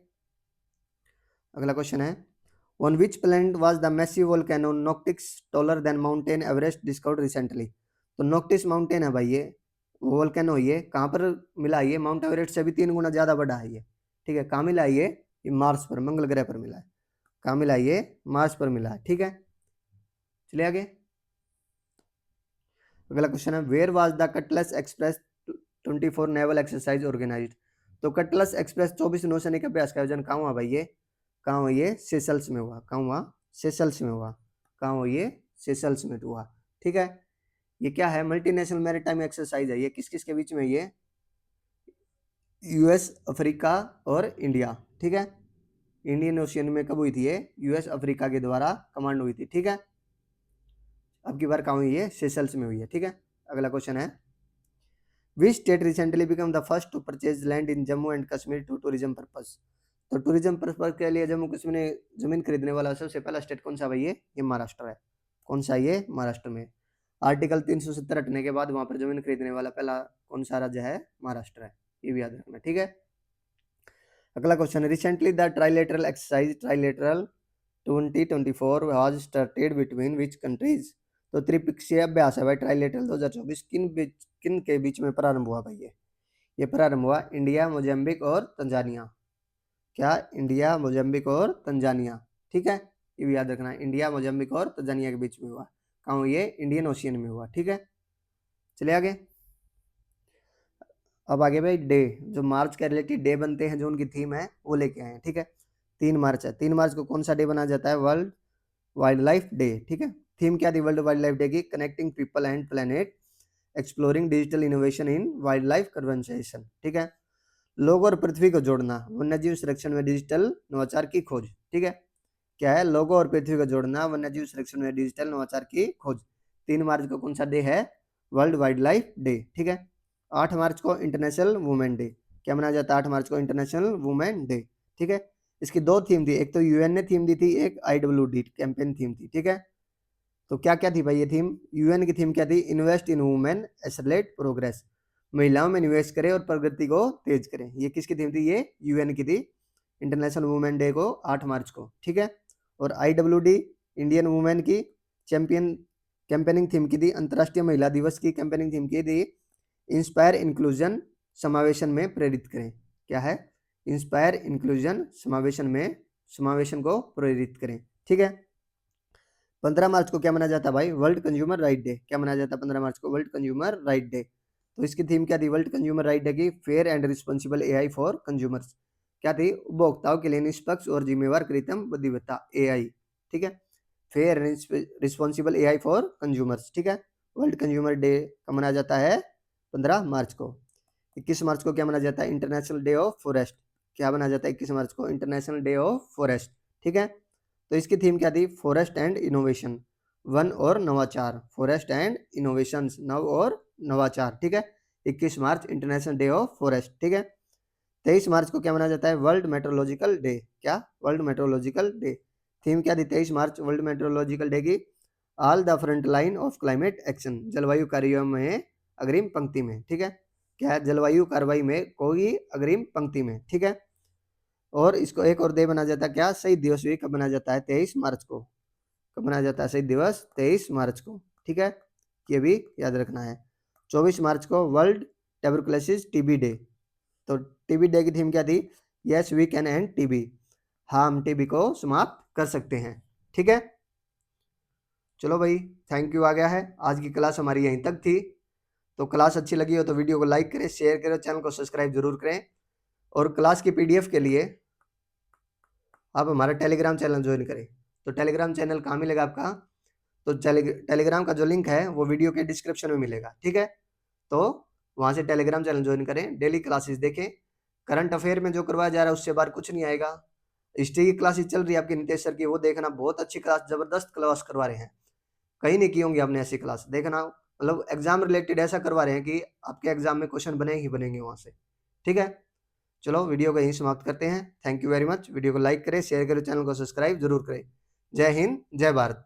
अगला क्वेश्चन है, On which planet was the massive volcano Noctis taller than Mountain Everest discovered recently? तो नोक्टिस माउंटेन है भाई, ये वोल्केनो, ये कहाँ पर मिला? ये माउंट एवरेस्ट से भी 3 गुना ज़्यादा बड़ा है ये। ठीक है, कहाँ मिला है ये मार्स पर, मंगल ग्रह पर मिला है। कहाँ मिला है ये? मार्स पर मिला है। ठीक है, चलिए आगे, अगला क्वेश्चन है, where was the Cutlass Express 24 naval exercise organized? तो कटलस एक्सप्रेस 24 नौसैनिक अभ्यास का आयोजन कहाँ हुआ भाई? ये कहाँ हुआ? ये सेशल्स में हुआ। कहाँ हुआ? सेशल्स में हुआ। कहाँ हुआ? ये सेशल्स में हुआ। ठीक है, ये क्या है? मल्टीनेशनल मैरीटाइम एक्सरसाइज है। ये किस किस के बीच में? ये यूएस, अफ्रीका और इंडिया। ठीक है, इंडियन ओशियन में कब हुई थी ये? यूएस अफ्रीका के द्वारा कमांड हुई थी। ठीक है, अब की बार कहाँ हुई? ये सेशल्स में हुई है। ठीक है, अगला क्वेश्चन है, which state recently become the first to purchase land in Jammu and Kashmir to tourism purpose? तो टूरिज्म पर्पज के लिए जम्मू कश्मीर में जमीन खरीदने वाला सबसे पहला स्टेट कौन सा भाई? ये महाराष्ट्र है। कौन सा? ये महाराष्ट्र में। आर्टिकल 370 हटने के बाद वहां पर जमीन खरीदने वाला पहला कौन सा राज्य है? महाराष्ट्र है। ये भी याद रखना, ठीक है। अगला question, recently the trilateral exercise trilateral 2024 was started between which countries? तो त्रिपक्षीय अभ्यास है भाई ट्राइलेटरल 2024 किन के बीच में प्रारंभ हुआ भाई? ये प्रारंभ हुआ इंडिया, मोजाम्बिक और तंजानिया। क्या? इंडिया, मोजाम्बिक और तंजानिया, ठीक है। ये भी याद रखना, इंडिया, मोजाम्बिक और तंजानिया के बीच में हुआ। कहाँ? ये इंडियन ओशियन में हुआ, ठीक है। चलिए आगे। अब आगे भाई डे, जो मार्च के रिलेटेड डे बनते हैं, जो उनकी थीम है वो लेके आए हैं, ठीक है। 3 मार्च है। 3 मार्च को कौन सा डे बनाया जाता है? वर्ल्ड वाइल्ड लाइफ डे, ठीक है। थीम क्या थी वर्ल्ड वाइल्ड लाइफ डे की? Connecting people and planet, exploring digital innovation in wild life conservation, ठीक है। लोग और पृथ्वी को जोड़ना, वन्यजीव संरक्षण में डिजिटल नवाचार की खोज, ठीक है। क्या है? लोगों और पृथ्वी को जोड़ना, वन्यजीव संरक्षण में डिजिटल नवाचार की खोज। 3 मार्च को कौन सा डे है? वर्ल्ड वाइल्ड लाइफ डे, ठीक है। 8 मार्च को इंटरनेशनल वुमेन डे। क्या मनाया जाता है 8 मार्च को? इंटरनेशनल वुमेन डे, ठीक है। इसकी 2 थीम थी, एक तो यूएन ने थीम दी थी, एक IWD कैंपेन थीम थी, ठीक है। तो क्या क्या थी भाई ये थीम? यूएन की थीम क्या थी? Invest in women, accelerate progress, महिलाओं में निवेश करें और प्रगति को तेज करें। ये किसकी थीम थी? ये यूएन की थी, इंटरनेशनल वुमेन डे को 8 मार्च को, ठीक है। और IWD इंडियन वुमेन की चैंपियन कैंपेनिंग थीम की थी, अंतर्राष्ट्रीय महिला दिवस की कैंपेनिंग थीम की थी इंस्पायर इंक्लूजन, समावेशन में प्रेरित करें। क्या है? इंस्पायर इंक्लूजन, समावेशन को प्रेरित करें, ठीक है। 15 मार्च को क्या मनाया जाता है भाई? World consumer right day. क्या मनाया जाता है 15 मार्च को? World consumer right day. तो इसकी थीम क्या थी वर्ल्ड कंज्यूमर राइट डे की? Fair and responsible AI for consumers. क्या थी? उपभोक्ताओं के लिए निष्पक्ष और जिम्मेवार कृत्रिम बुद्धिमत्ता AI, ठीक है। Fair and responsible AI for consumers, ठीक है। वर्ल्ड कंज्यूमर डे कब मनाया जाता है? 15 मार्च को। 21 मार्च को क्या मनाया जाता है? International day of forest. क्या मनाया जाता है 21 मार्च को? इंटरनेशनल डे ऑफ फॉरेस्ट, ठीक है। तो इसकी थीम क्या थी? फॉरेस्ट एंड इनोवेशन, वन और नवाचार। फॉरेस्ट एंड इनोवेशन, नव और नवाचार, ठीक है। 21 March international day of forest, ठीक है। 23 मार्च को क्या मनाया जाता है? World meteorological day. क्या? World meteorological day. थीम क्या थी 23 मार्च वर्ल्ड मेट्रोलॉजिकल डे की? All the front line of climate action, जलवायु कार्यों में अग्रिम पंक्ति में, ठीक है। क्या है? जलवायु कार्रवाई में कोई अग्रिम पंक्ति में, ठीक है। और इसको एक और डे बनाया जाता है, क्या? शहीद दिवस भी कब बनाया जाता है? 23 मार्च को। कब मनाया जाता है शहीद दिवस? 23 मार्च को, ठीक है। ये भी याद रखना है। 24 मार्च को वर्ल्ड ट्यूबरकुलोसिस TB डे। तो TB डे की थीम क्या थी? Yes we can end TB, हाँ हम TB को समाप्त कर सकते हैं, ठीक है। चलो भाई, थैंक यू। आ गया है, आज की क्लास हमारी यहीं तक थी। तो क्लास अच्छी लगी हो तो वीडियो को लाइक करें, शेयर करें, चैनल को सब्सक्राइब जरूर करें। और क्लास की PDF के लिए आप हमारा टेलीग्राम चैनल ज्वाइन करें। तो टेलीग्राम चैनल कहाँ मिलेगा आपका? तो टेलीग्राम का जो लिंक है वो वीडियो के डिस्क्रिप्शन में मिलेगा, ठीक है। तो वहाँ से टेलीग्राम चैनल ज्वाइन करें, डेली क्लासेस देखें। करंट अफेयर में जो करवाया जा रहा है उससे बाहर कुछ नहीं आएगा। हिस्ट्री की क्लासेस चल रही है आपकी नितेश सर की, वो देखना, बहुत अच्छी क्लास, जबरदस्त क्लास करवा रहे हैं। कहीं नहीं की होंगी आपने ऐसी क्लास, देखना। मतलब एग्जाम रिलेटेड ऐसा करवा रहे हैं कि आपके एग्जाम में क्वेश्चन बने ही बनेंगे वहाँ से, ठीक है। चलो वीडियो को यहीं समाप्त करते हैं। Thank you very much. Video को लाइक करें, शेयर करें, चैनल को सब्सक्राइब जरूर करें। जय हिंद, जय भारत।